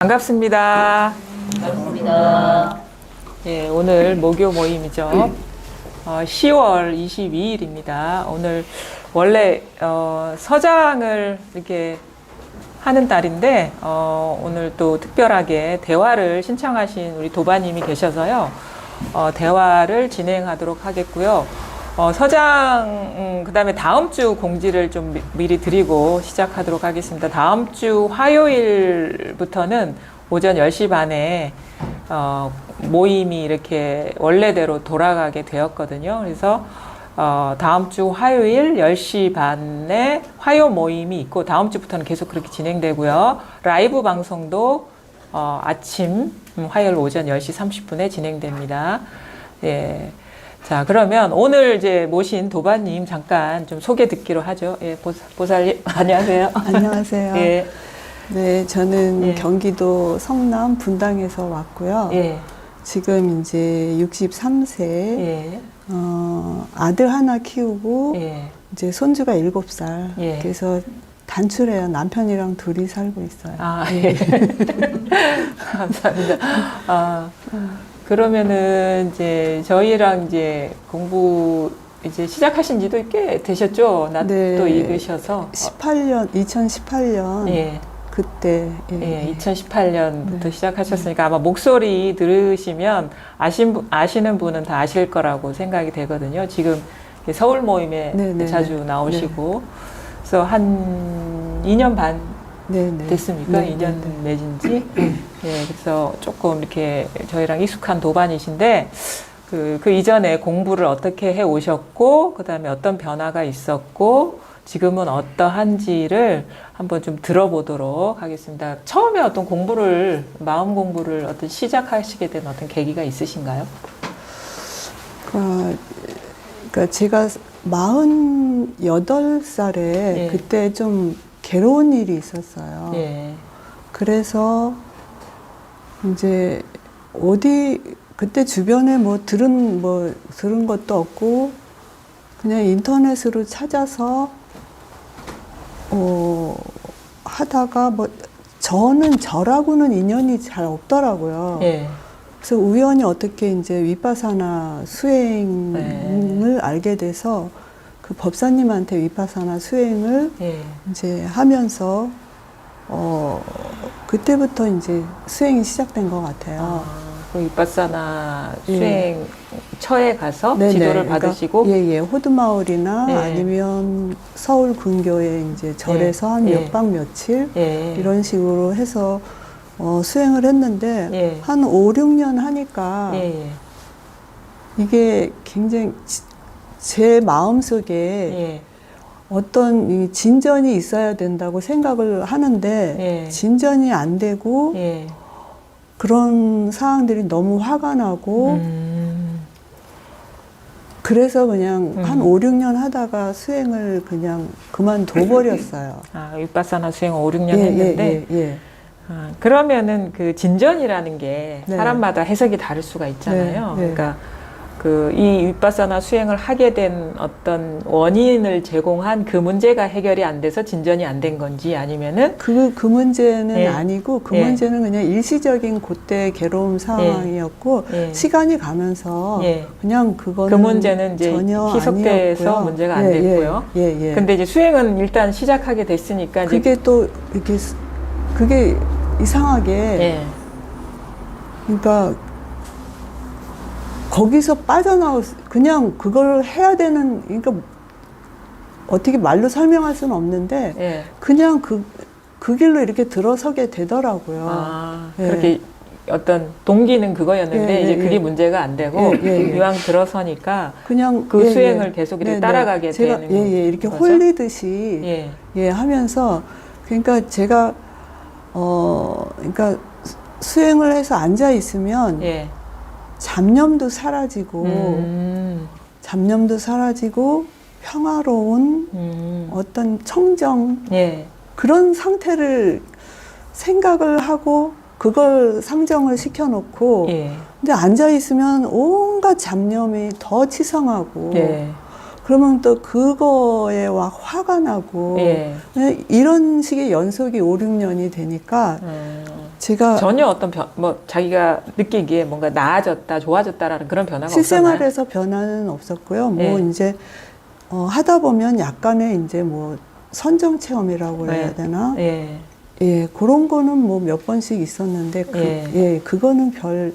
반갑습니다. 반갑습니다. 예, 오늘 모교 모임이죠. 10월 22일입니다. 오늘 원래 서장을 이렇게 하는 날인데 오늘 또 특별하게 대화를 신청하신 우리 도바님이 계셔서요. 대화를 진행하도록 하겠고요. 서장 그다음에 다음 주 공지를 좀 미리 드리고 시작하도록 하겠습니다. 다음 주 화요일부터는 오전 10시 반에 모임이 이렇게 원래대로 돌아가게 되었거든요. 그래서 다음 주 화요일 10시 반에 화요 모임이 있고 다음 주부터는 계속 그렇게 진행되고요. 라이브 방송도 아침 화요일 오전 10시 30분에 진행됩니다. 예. 자, 그러면 오늘 이제 모신 도바님 잠깐 좀 소개 듣기로 하죠. 예, 보살님, 안녕하세요. 안녕하세요. 예. 네, 저는 예. 경기도 성남 분당에서 왔고요. 예. 지금 이제 63세, 예. 아들 하나 키우고, 예. 이제 손주가 7살. 예. 그래서 단출해요. 남편이랑 둘이 살고 있어요. 아, 예. 감사합니다. 그러면은 이제 저희랑 이제 공부 이제 시작하신 지도 꽤 되셨죠? 낫도 네. 읽으셔서. 2018년. 예. 그때. 예, 2018년부터 네. 시작하셨으니까 아마 목소리 들으시면 아시는 분은 다 아실 거라고 생각이 되거든요. 지금 서울 모임에 네, 자주 네. 나오시고 그래서 한 2년 반 네. 됐습니까? 네, 2년 네. 내진지. 예, 그래서 조금 이렇게 저희랑 익숙한 도반이신데 그 이전에 공부를 어떻게 해 오셨고 그다음에 어떤 변화가 있었고 지금은 어떠한지를 한번 좀 들어보도록 하겠습니다. 처음에 어떤 마음 공부를 어떤 시작하시게 된 어떤 계기가 있으신가요? 그러니까 제가 48살에 예. 그때 좀 괴로운 일이 있었어요. 예. 그래서 이제 그때 주변에 들은 것도 없고 그냥 인터넷으로 찾아서 하다가 저라고는 인연이 잘 없더라고요. 예. 그래서 우연히 어떻게 이제 위파사나 수행을 알게 돼서 그 법사님한테 위파사나 수행을 예. 이제 하면서 그때부터 이제 수행이 시작된 것 같아요. 그럼 위파사나 예. 수행 처에 가서 네네. 지도를 그러니까 받으시고 호두마을이나 예. 아니면 서울 근교에 이제 절에서 한 예. 몇 박 며칠 예. 이런 식으로 해서 수행을 했는데 예. 한 5, 6년 하니까 예. 이게 굉장히 제 마음속에 예. 어떤 이 진전이 있어야 된다고 생각을 하는데 예. 진전이 안 되고 예. 그런 상황들이 너무 화가 나고 그래서 그냥 한 5, 6년 하다가 수행을 그냥 그만둬 버렸어요. 위파사나 수행 5, 6년 했는데 예. 그러면은 그 진전이라는 게 네. 사람마다 해석이 다를 수가 있잖아요. 네, 네. 그러니까 이 위파사나 수행을 하게 된 어떤 원인을 제공한 그 문제가 해결이 안 돼서 진전이 안 된 건지 아니면은 그 문제는 예. 아니고 그 예. 문제는 그냥 일시적인 그때 괴로움 상황이었고 예. 시간이 가면서 예. 그냥 그거는 그 문제는 이제 전혀 희석돼서 아니었고요. 문제가 안 됐고요. 예. 근데 이제 수행은 일단 시작하게 됐으니까 이제 그게 또 이렇게 그게 이상하게 예. 그러니까 거기서 그냥 그걸 해야 되는 그러니까 어떻게 말로 설명할 수는 없는데 예. 그냥 그 길로 이렇게 들어서게 되더라고요. 예. 그렇게 어떤 동기는 그거였는데 예, 이제 예, 그게 예. 문제가 안 되고 예. 이왕 들어서니까 그냥 그 수행을 계속 이렇게 따라가게 제가, 되는 이렇게 거죠? 홀리듯이 하면서 그러니까 제가 그러니까 수행을 해서 앉아 있으면 예. 잡념도 사라지고 평화로운 어떤 청정 예. 그런 상태를 생각을 하고 그걸 상정을 시켜놓고 예. 근데 앉아 있으면 온갖 잡념이 더 치성하고 예. 그러면 또 그거에 막 화가 나고 예. 이런 식의 연속이 5, 6년이 되니까 제가 전혀 어떤 뭐 자기가 느끼기에 뭔가 나아졌다, 좋아졌다라는 그런 변화가 없었나요? 실생활에서 변화는 없었고요. 뭐 예. 이제 하다 보면 약간의 이제 뭐 선정 체험이라고 네. 해야 되나? 예. 예, 그런 거는 뭐 몇 번씩 있었는데 그거는 별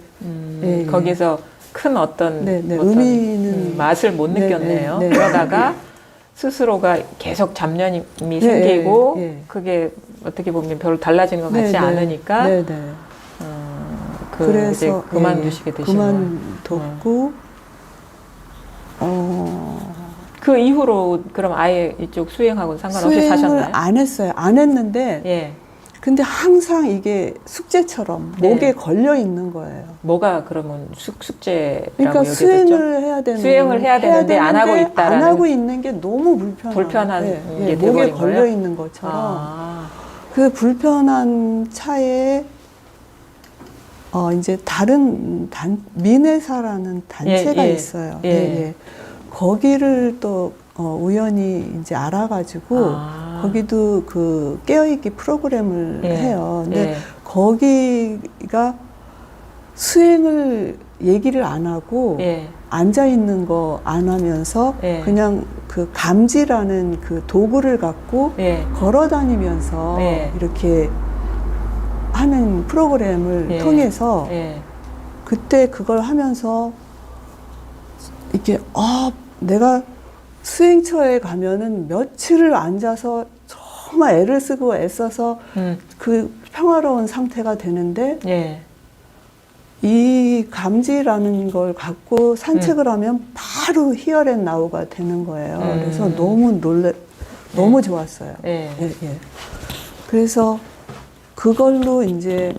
예. 거기서 큰 어떤, 네, 네, 어떤 의미는 맛을 못 네, 느꼈네요. 네, 네. 그러다가 스스로가 계속 잡념이 생기고 예. 그게 어떻게 보면 별로 달라지는 것 같지 네, 네. 않으니까 네, 네. 그래서 이제 그만두시게 되신 거예요. 그만뒀고 그 이후로 그럼 아예 이쪽 수행하고는 상관없이 수행을 사셨나요? 안 했어요. 안 했는데 예. 근데 항상 이게 숙제처럼 네. 목에 걸려 있는 거예요. 뭐가 그러면 숙제라고 그러니까 여겨졌죠? 수행을 해야 되는 수행을 해야 되는데 안 하고 있다라는 안 하고 있는 게 너무 불편한 게 목에 돼버린 걸려 거예요? 있는 것처럼 아. 그 불편한 차에 이제 다른 미네사라는 단체가 예, 예. 있어요. 예. 거기를 또 우연히 이제 알아가지고 거기도 그 깨어있기 프로그램을 예. 해요. 근데 예. 거기가 수행을 얘기를 안 하고 예. 앉아 있는 거 안 하면서 예. 그냥 그 감지라는 그 도구를 갖고 예. 걸어 다니면서 예. 이렇게 하는 프로그램을 예. 통해서 예. 그때 그걸 하면서 이게 내가 수행처에 가면은 며칠을 앉아서 정말 애를 쓰고 애써서 그 평화로운 상태가 되는데 예. 이 감지라는 걸 갖고 산책을 하면 바로 히어앤나우가 되는 거예요. 그래서 너무 좋았어요. 예. 예. 그래서 그걸로 이제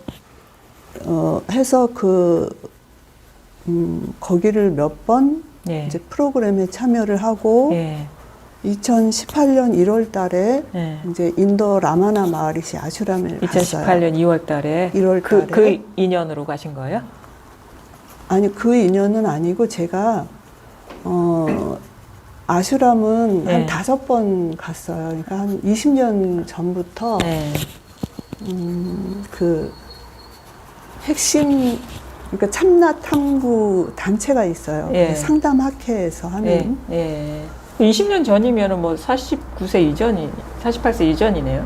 해서 거기를 몇 번 예. 이제 프로그램에 참여를 하고 예. 2018년 1월 달에 예. 이제 인도 라마나 마하리시 아슈람을 갔어요. 2018년 2월 달에 1월 달에 그 인연으로 가신 거예요? 아니 그 인연은 아니고 제가 아슈람은 네. 한 5번 갔어요. 그러니까 한 20년 전부터 네. 그 핵심 그러니까 참나 탐구 단체가 있어요. 예. 상담학회에서 하는. 예. 20년 전이면은 뭐 49세 이전이 48세 이전이네요.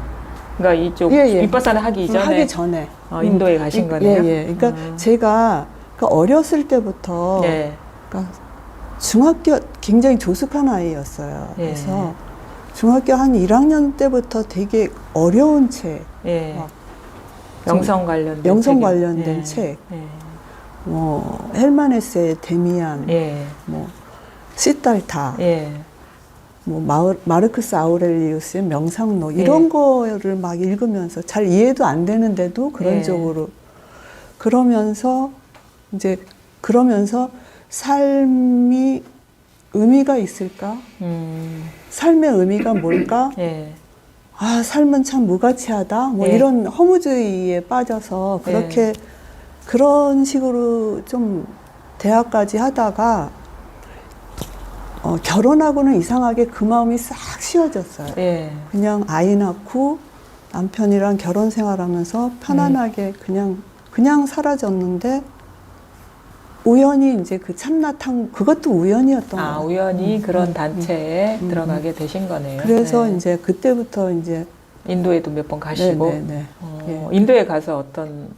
그러니까 이쪽 윗바사나 하기 이전에 하기 전에 인도에 가신 거네요. 예. 그러니까 제가 어렸을 때부터 예. 그러니까 중학교 굉장히 조숙한 아이였어요. 예. 그래서 중학교 한 1학년 때부터 되게 어려운 책, 예. 막 영성 관련된 영성 책이- 관련된 예. 책, 예. 뭐 헬마네스의 데미안, 예. 뭐 시달타, 예. 뭐 마르크스 아우렐리우스의 명상록 이런 거를 막 읽으면서 잘 이해도 안 되는데도 그런 예. 쪽으로 그러면서 삶이 의미가 있을까? 삶의 의미가 뭘까? 예. 삶은 참 무가치하다. 뭐 예. 이런 허무주의에 빠져서 그렇게 그런 식으로 좀 대학까지 하다가 결혼하고는 이상하게 그 마음이 싹 쉬워졌어요. 예. 그냥 아이 낳고 남편이랑 결혼 생활하면서 편안하게 그냥 사라졌는데 우연히 이제 그 참나탕 그것도 우연이었던 거예요. 우연히 그런 단체에 들어가게 되신 거네요. 그래서 네. 이제 그때부터 이제 인도에도 몇 번 가시고 네. 예. 인도에 가서 어떤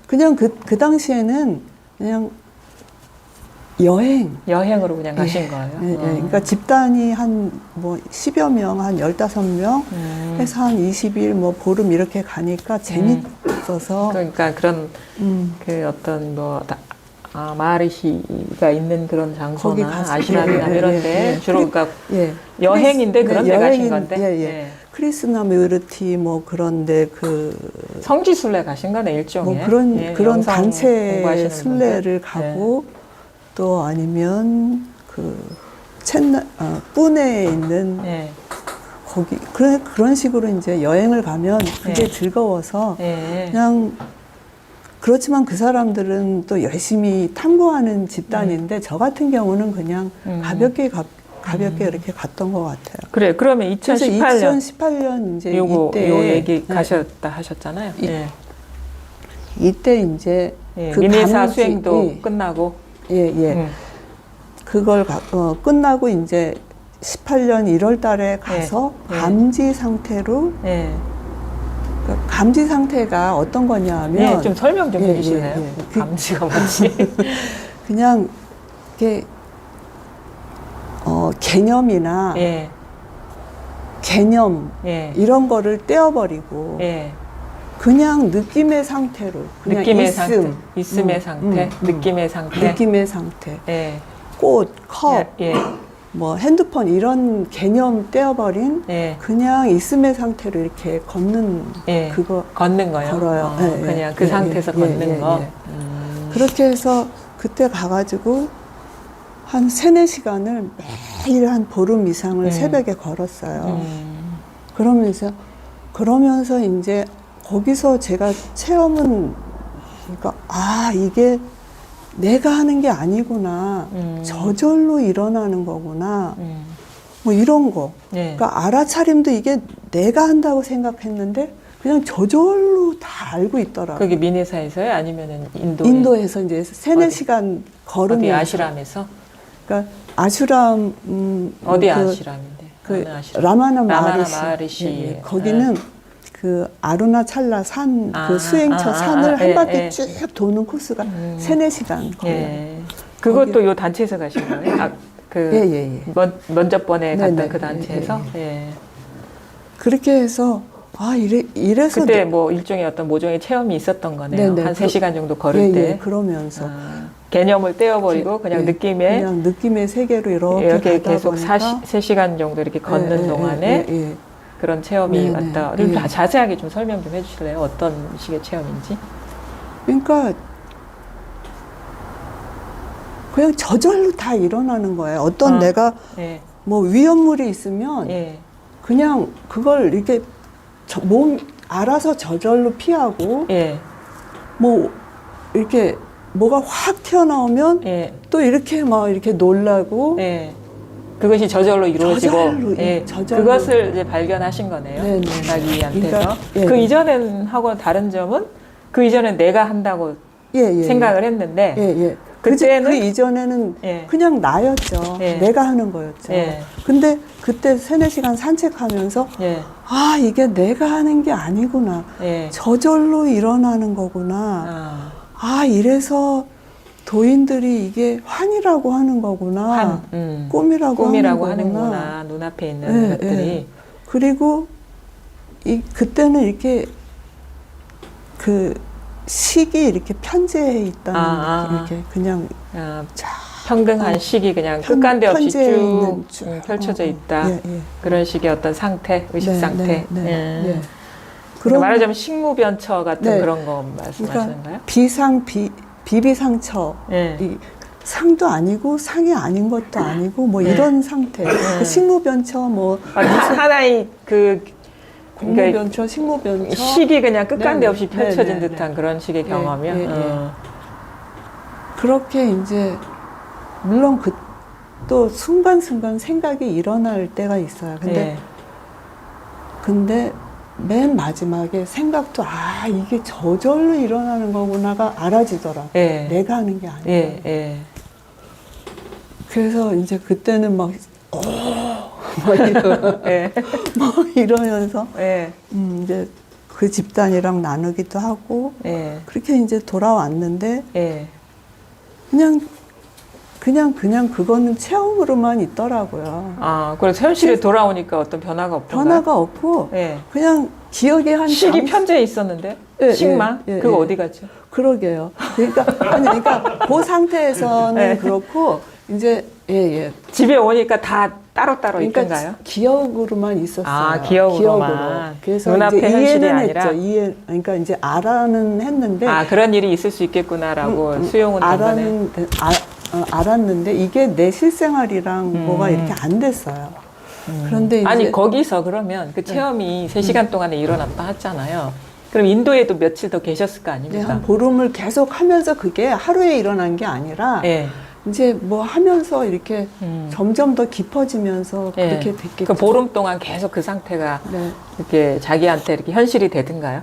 그냥 그 당시에는 그냥 여행으로 그냥 가신 거예요. 그러니까 집단이 한 뭐 10여 명, 한 15명 해서 한 20일 뭐 보름 이렇게 가니까 재밌어서 그러니까 그런 그 어떤 뭐 마하리시가 있는 그런 거기 장소나 가서 아시람이나 이런데 주로 그러니까 예. 여행인데 그런 데 가신 여행인, 건데 예. 크리스나뮤르티 뭐 그런데 그 성지순례 가신 거네 일종의 뭐 그런 영성 단체 공부하시는 순례를 분들. 가고 또 아니면 그 뿌네에 있는 거기 그런 식으로 이제 여행을 가면 그게 즐거워서 그냥 그렇지만 그 사람들은 또 열심히 탐구하는 집단인데 저 같은 경우는 그냥 가볍게 가볍게 이렇게 갔던 것 같아요. 그래, 그러면 그래서 2018년 2018년 이제 요거 이때 요 얘기 네. 가셨다 하셨잖아요. 예. 이때 이제 예, 그 민의사 감지, 수행도 예. 끝나고 예. 그걸 끝나고 이제 18년 1월 달에 가서 예. 감지 상태로 예. 그 감지 상태가 어떤 거냐 하면 예, 좀 설명 좀 예, 해주실래요? 예, 예. 그- 감지가 뭔지. 그냥 이렇게 개념이나 예, 개념 예, 이런 거를 떼어버리고 예. 그냥 느낌의 상태로 그냥 느낌의 있음, 상태, 있음의 음, 상태, 느낌의 상태. 느낌의 상태, 예, 꽃, 컵, 예, 뭐 핸드폰 이런 개념 떼어버린 예, 그냥 있음의 상태로 이렇게 걷는 예. 그거 걷는 거요. 걸어요. 예, 예. 그냥 그 예, 상태에서 예, 걷는 예, 거. 예. 그렇게 해서 그때 가가지고 한 3-4시간을 매일 한 보름 이상을 새벽에 걸었어요. 그러면서 이제 거기서 제가 체험은 그러니까 이게 내가 하는 게 아니구나. 저절로 일어나는 거구나. 뭐 이런 거. 예. 그러니까 알아차림도 이게 내가 한다고 생각했는데 그냥 저절로 다 알고 있더라고요. 그게 민회사에서요? 아니면은 인도에? 인도에서 이제 3-4시간 어디 걸으면서. 아시람에서? 그러니까 아슈람, 어디 아시람인데? 그 어느 아시람? 라마나 라마나 마하리시. 마하리시. 예, 예. 거기는 그 아루나찰라 산, 그 수행처 산을 한 예, 바퀴 예. 쭉 도는 코스가 3-4시간 걸려요. 예. 그것도 요 단체에서 가신 거예요? 예. 먼저 번에 갔던 네네. 그 단체에서? 예. 그렇게 해서 이래서 그때 뭐 일종의 어떤 모종의 체험이 있었던 거네요. 네네. 한 3시간 정도 걸을 때. 예, 그러면서 개념을 떼어버리고 그냥 그냥 느낌의 세계로 이렇게 가다 계속 보니까 3시간 정도 이렇게 걷는 동안에 예. 그런 체험이 네네. 왔다. 예. 좀 자세하게 좀 설명 좀 해주실래요? 어떤 식의 체험인지? 그러니까 그냥 저절로 다 일어나는 거예요. 어떤 내가 예. 뭐 위험물이 있으면 예. 그냥 그걸 이렇게 몸 알아서 저절로 피하고 예. 뭐 이렇게 뭐가 확 튀어나오면 예. 또 이렇게 막 이렇게 놀라고 예. 그것이 저절로 이루어지고, 저절로, 예. 저절로. 그것을 이제 발견하신 거네요. 네네. 자기한테서. 그러니까, 예. 그 이전엔 하고 다른 점은 그 이전엔 내가 한다고 예. 생각을 했는데, 예. 그때는 그 이전에는 예. 그냥 나였죠. 예. 내가 하는 거였죠. 예. 근데 그때 3-4시간 산책하면서 예. 이게 내가 하는 게 아니구나. 예. 저절로 일어나는 거구나. 아, 이래서 도인들이 이게 환이라고 하는 거구나. 꿈이라고 꿈이라고 하는 거구나. 하는구나. 눈앞에 있는 예, 것들이. 예. 그리고 그때는 이렇게 그 식이 이렇게 편재해 있다는 이렇게 그냥 평등한 식이 그냥 끝간데 없이 편재해 쭉 있는 펼쳐져 있다. 예. 그런 식의 어떤 상태, 의식 네, 상태. 네. 그러니까 말하자면 식무변처 같은 네. 그런 거 말씀하시는가요? 그러니까 비비상처. 예. 이 상도 아니고 상이 아닌 것도 아니고 뭐 이런 상태. 그 식무변처 뭐 하나의 그러니까 공무변처, 식무변처. 식이 그냥 끝간데 없이 펼쳐진 네. 듯한 그런 식의 경험이요. 그렇게 이제 물론 또 순간순간 생각이 일어날 때가 있어요. 근데 맨 마지막에 생각도 이게 저절로 일어나는 거구나가 알아지더라고요. 내가 하는 게 아니라. 그래서 이제 그때는 막 이러면서 이제 그 집단이랑 나누기도 하고 그렇게 이제 돌아왔는데 그냥 그거는 체험으로만 있더라고요. 그래서 현실에 돌아오니까 어떤 변화가 없던가요? 변화가 없고 그냥 기억에 한 식이 편재해 있었는데 식만 그거 어디 갔죠? 그러게요. 그러니까 그 상태에서는 그렇고 이제 집에 오니까 다 따로따로 그러니까 있던가요? 기억으로만 있었어요. 기억으로만. 그래서 눈앞에 이제 현실이 이해는 아니라? 했죠. 그러니까 이제 알아는 했는데 그런 일이 있을 수 있겠구나라고 수용은 된 거네. 알았는데 이게 내 실생활이랑 뭐가 이렇게 안 됐어요. 그런데 이제 거기서 그러면 그 체험이 3시간 동안에 일어났다 했잖아요. 그럼 인도에도 며칠 더 계셨을 거 아닙니까? 한 보름을 계속 하면서 그게 하루에 일어난 게 아니라 이제 뭐 하면서 이렇게 점점 더 깊어지면서 예. 그렇게 됐겠죠. 그 보름 동안 계속 그 상태가 네. 이렇게 자기한테 이렇게 현실이 되든가요?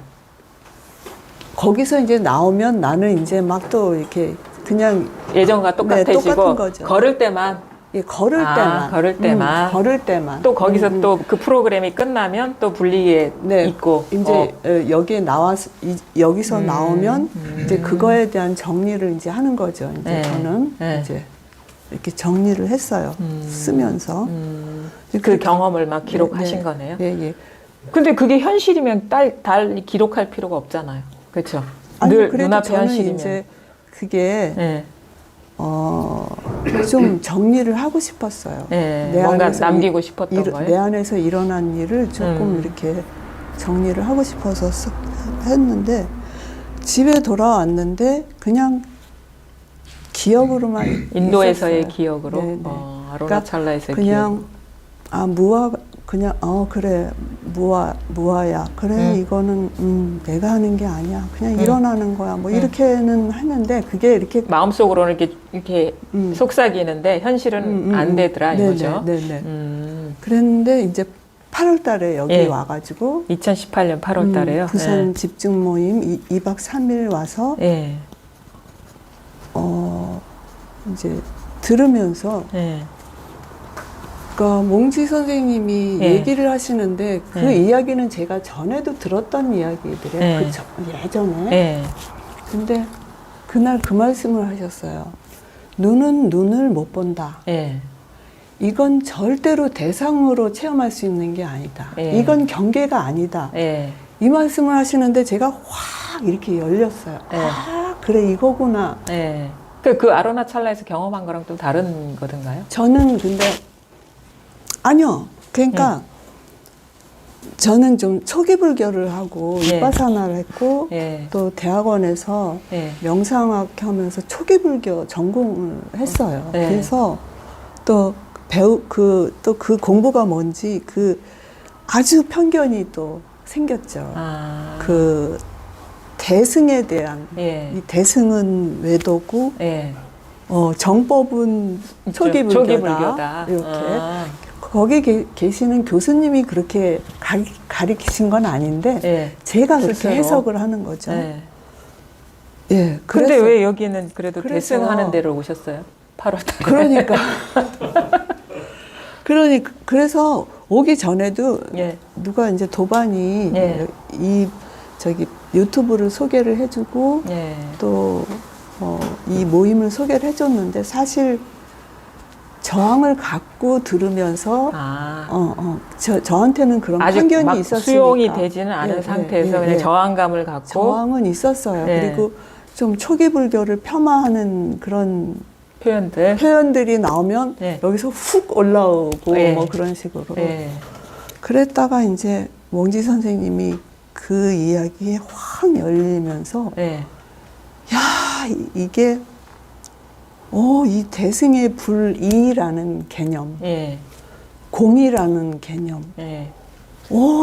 거기서 이제 나오면 나는 이제 막 또 이렇게 그냥 예전과 똑같아지고 똑같은 거죠. 걸을 때만 예, 걸을 아, 때만 걸을 때만. 걸을 때만 또 거기서 또 그 프로그램이 끝나면 또 분리에 네, 있고 이제 여기에 나와서 여기서 나오면 이제 그거에 대한 정리를 이제 하는 거죠. 이제 네. 저는 네. 이제 이렇게 정리를 했어요. 쓰면서 그 경험을 막 기록하신 네, 거네요. 예, 예. 근데 그게 현실이면 달리 기록할 필요가 없잖아요. 그렇죠? 아니 늘 그래도 눈앞에 저는 현실이면. 이제 그게 예. 좀 정리를 하고 싶었어요. 예, 내 뭔가 안에서 남기고 싶었던 거예요? 내 안에서 일어난 일을 조금 이렇게 정리를 하고 싶어서 했는데 집에 돌아왔는데 그냥 기억으로만 인도에서의 있었어요. 기억으로 네, 네. 아로나찰라에서의 그냥 그냥 그래 무아야 그래 이거는 내가 하는 게 아니야 그냥 일어나는 거야 뭐 이렇게는 하는데 그게 이렇게 기억. 마음속으로는 이렇게 속삭이는데 현실은 안 되더라 이거죠. 네네. 그랬는데 이제 8월달에 여기 예. 와가지고 2018년 8월 달에요. 부산 집중 모임 2박 3일 와서 예. 이제 들으면서 예. 그러니까 몽지 선생님이 예. 얘기를 하시는데 그 예. 이야기는 제가 전에도 들었던 이야기들이에요. 예. 예전에. 예. 근데 그날 그 말씀을 하셨어요. 눈은 눈을 못 본다. 예. 이건 절대로 대상으로 체험할 수 있는 게 아니다. 예. 이건 경계가 아니다. 예. 이 말씀을 하시는데 제가 확 이렇게 열렸어요. 예. 아, 그래 이거구나. 예. 그 아로나찰라에서 경험한 거랑 좀 다른 거든가요? 저는 근데 아니요. 그러니까 저는 좀 초기 불교를 하고 예. 위파사나를 했고 예. 또 대학원에서 예. 명상학 하면서 초기 불교 전공을 했어요. 예. 그래서 또 또 그 공부가 뭔지 그 아주 편견이 또 생겼죠. 아. 그 대승에 대한 예. 이 대승은 외도고 예. 정법은 초기 불교다. 초기 불교다. 이렇게 아. 거기 계시는 교수님이 그렇게 가리키신 건 아닌데 예. 제가 그렇게 스스로. 해석을 하는 거죠. 예. 예. 근데 왜 여기는 그래도 그래서- 대승하는 데로 오셨어요? 8월 달에. 그러니까 그래서 오기 전에도 예. 누가 이제 도반이 예. 이 저기 유튜브를 소개를 해주고 예. 또 이 모임을 소개를 해줬는데 사실 저항을 갖고 들으면서 아. 저한테는 그런 아직 편견이 막 있었으니까 수용이 되지는 않은 예, 상태에서 예, 그냥 예. 저항감을 갖고 저항은 있었어요. 예. 그리고 좀 초기 불교를 폄하하는 그런 표현들. 표현들이 나오면 예. 여기서 훅 올라오고 예. 뭐 그런 식으로 예. 그랬다가 이제 몽지 선생님이 그 이야기에 확 열리면서 예. 야 이게 이 대승의 불이라는 개념, 예. 공이라는 개념, 예.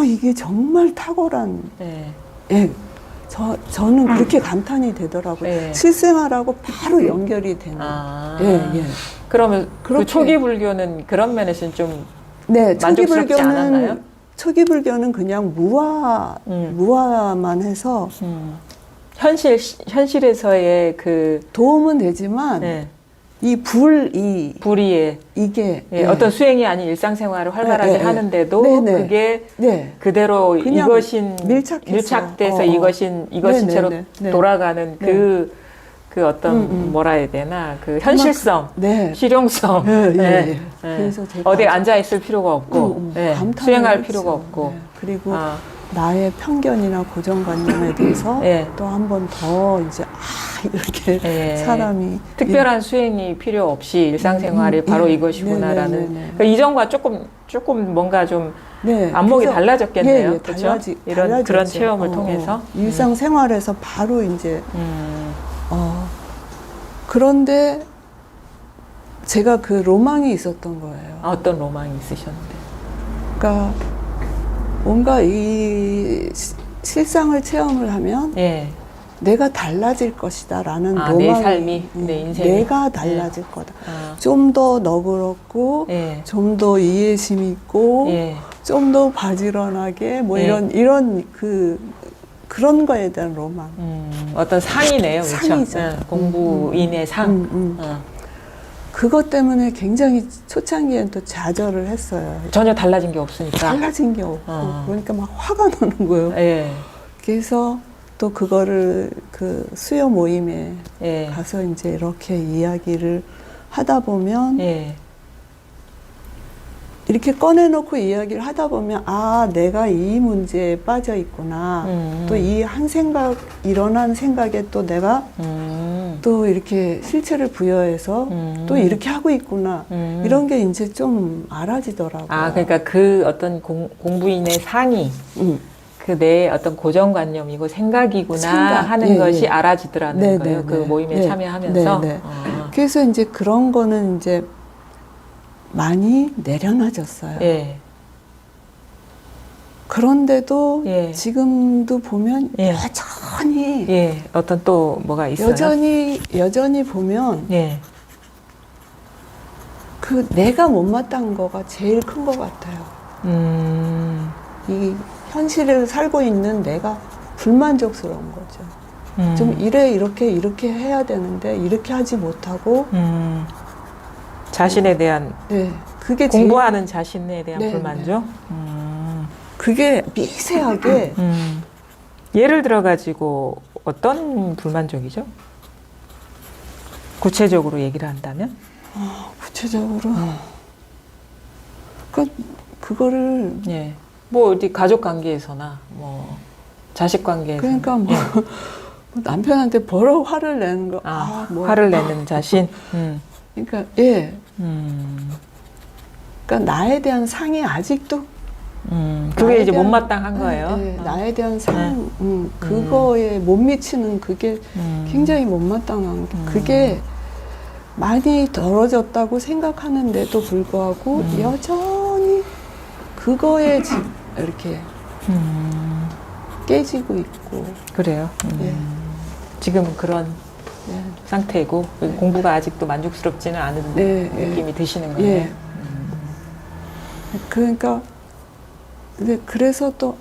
이게 정말 탁월한 예. 예. 저는 그렇게 감탄이 되더라고요. 예. 실생활하고 바로 연결이 되는. 아. 예. 그러면 그 그렇게- 초기 불교는 그런 면에서는 좀 네, 만족스럽지 않았나요? 초기 불교는 그냥 무화만 해서 현실에서의 그 도움은 되지만 예. 이 불이 불의의 이게 예, 어떤 수행이 아닌 일상생활을 활발하게 예, 예. 하는데도 네네. 그게 네. 그대로 그냥 이것인 밀착해서. 밀착돼서 이것인 채로 네네네. 돌아가는 네. 그 어떤 뭐라 해야 되나 그 현실성, 네. 실용성. 예, 예, 예, 예. 예. 그래서 제가 어디에 앉아 있을 필요가 없고 예, 감탄을 수행할 했죠. 필요가 없고 네. 그리고 아, 나의 편견이나 고정관념에 대해서 예. 또 한 번 더 이제 이렇게 예. 사람이 특별한 수행이 필요 없이 일상생활이 바로 예. 이것이구나라는 네네네네. 그러니까 이전과 조금 뭔가 좀 네, 안목이 그래서- 달라졌겠네요. 예, 그렇죠? 이런 달라졌죠. 그런 체험을 통해서 일상생활에서 바로 이제 음. 그런데 제가 그 로망이 있었던 거예요. 어떤 로망이 있으셨는데? 그러니까 뭔가 이 실상을 체험을 하면 예, 내가 달라질 것이다라는 내 로망이 삶이, 내 인생이. 내가 달라질 거다. 아, 좀 더 너그럽고 예. 좀 더 이해심 있고 예. 좀 더 바지런하게 뭐 예. 이런 그런 거에 대한 로망. 어떤 상이네요, 그렇죠? 상이죠. 공부인의 상. 어. 그것 때문에 굉장히 초창기엔 또 좌절을 했어요. 전혀 달라진 게 없으니까. 달라진 게 없고 그러니까 막 화가 나는 거예요. 예. 그래서 또 그거를 그 수요 모임에 예. 가서 이제 이렇게 이야기를 하다 보면 예. 이렇게 꺼내놓고 이야기를 하다 보면 아 내가 이 문제에 빠져 있구나. 또 이 한 생각 일어난 생각에 또 내가 또 이렇게 실체를 부여해서 또 이렇게 하고 있구나. 이런 게 이제 좀 알아지더라고요. 아, 그러니까 그 어떤 공부인의 상이 그 내 어떤 고정관념이고 생각이구나 생각, 하는 예, 것이 예. 알아지더라는 네, 거예요. 네, 그 네. 모임에 네. 참여하면서. 네, 네. 그래서 이제 그런 거는 이제 많이 내려놔졌어요. 예. 그런데도 예. 지금도 보면 예. 여전히 예. 어떤 또 뭐가 있어요? 여전히 보면 예. 그 내가 못마땅한 거가 제일 큰 것 같아요. 이 현실을 살고 있는 내가 불만족스러운 거죠. 좀 이렇게 해야 되는데 이렇게 하지 못하고 자신에 대한 네 그게 공부하는 자신에 대한 네, 불만족. 그게 미세하게 예를 들어 가지고 어떤 불만족이죠? 구체적으로 얘기를 한다면? 구체적으로 그거를 예. 뭐 어디 가족 관계에서나 뭐 자식 관계에서. 그러니까 뭐 남편한테 뭐라고 화를 내는 거 뭐. 화를 내는 자신. 그러니까 그러니까 나에 대한 상이 아직도 그게 이제 대한- 못마땅한 거예요. 네, 나에 대한 상 그거에 못 미치는 그게 굉장히 못마땅한 게 그게 많이 덜어졌다고 생각하는데도 불구하고 여전히 그거에 이렇게 깨지고 있고 그래요. 예. 지금은 그런 예. 상태고 공부가 아직도 만족스럽지는 않은 네, 느낌이 드시는 거예요. 예. 그러니까 근데 그래서 또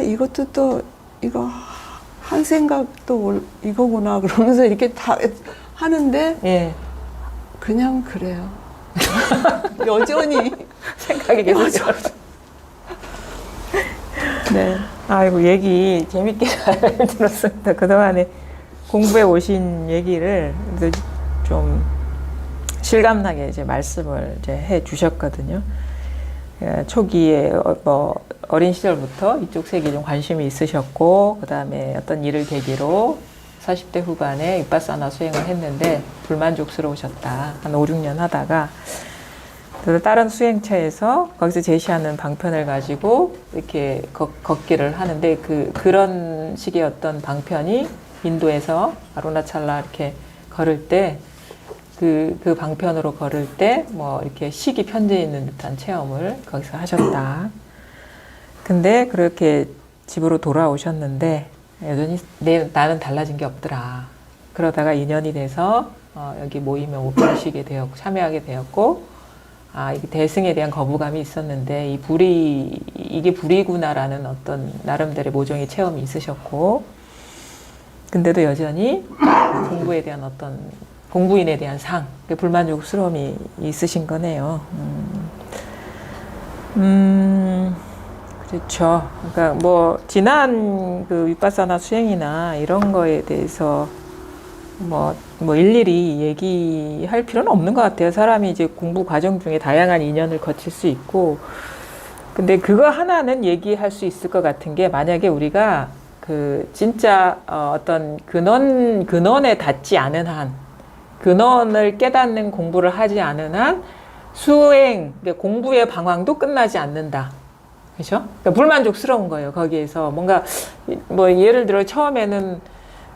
이것도 또 이거 한 생각도 이거구나 그러면서 이렇게 다 하는데 예. 그냥 그래요. 여전히 생각이 계속. 네. 아이고 얘기 재밌게 잘 들었습니다. 그동안에 공부해 오신 얘기를 좀 실감나게 이제 말씀을 이제 해 주셨거든요. 초기에 뭐 어린 시절부터 이쪽 세계에 좀 관심이 있으셨고 그 다음에 어떤 일을 계기로 40대 후반에 윗바사나 수행을 했는데 불만족스러우셨다. 한 5, 6년 하다가 또 다른 수행처에서 거기서 제시하는 방편을 가지고 이렇게 걷기를 하는데 그런 식의 어떤 방편이 인도에서 아루나찰라 이렇게 걸을 때 그 방편으로 걸을 때 뭐 이렇게 식이 편져 있는 듯한 체험을 거기서 하셨다. 근데 그렇게 집으로 돌아오셨는데 여전히 나는 달라진 게 없더라. 그러다가 인연이 돼서 여기 모임에 오시게 되었고 참여하게 되었고 이게 대승에 대한 거부감이 있었는데 이게 불이구나라는 어떤 나름대로의 모종의 체험이 있으셨고 근데도 여전히 공부에 대한 어떤 공부인에 대한 불만족스러움이 있으신 거네요. 그렇죠. 그러니까 뭐 지난 그 윗바사나 수행이나 이런 거에 대해서 뭐 일일이 얘기할 필요는 없는 것 같아요. 사람이 이제 공부 과정 중에 다양한 인연을 거칠 수 있고, 근데 그거 하나는 얘기할 수 있을 것 같은 게 만약에 우리가 그 진짜 어떤 근원에 닿지 않은 한, 근원을 깨닫는 공부를 하지 않은 한 수행, 공부의 방황도 끝나지 않는다. 그렇죠? 그러니까 불만족스러운 거예요. 거기에서 뭔가 뭐 예를 들어 처음에는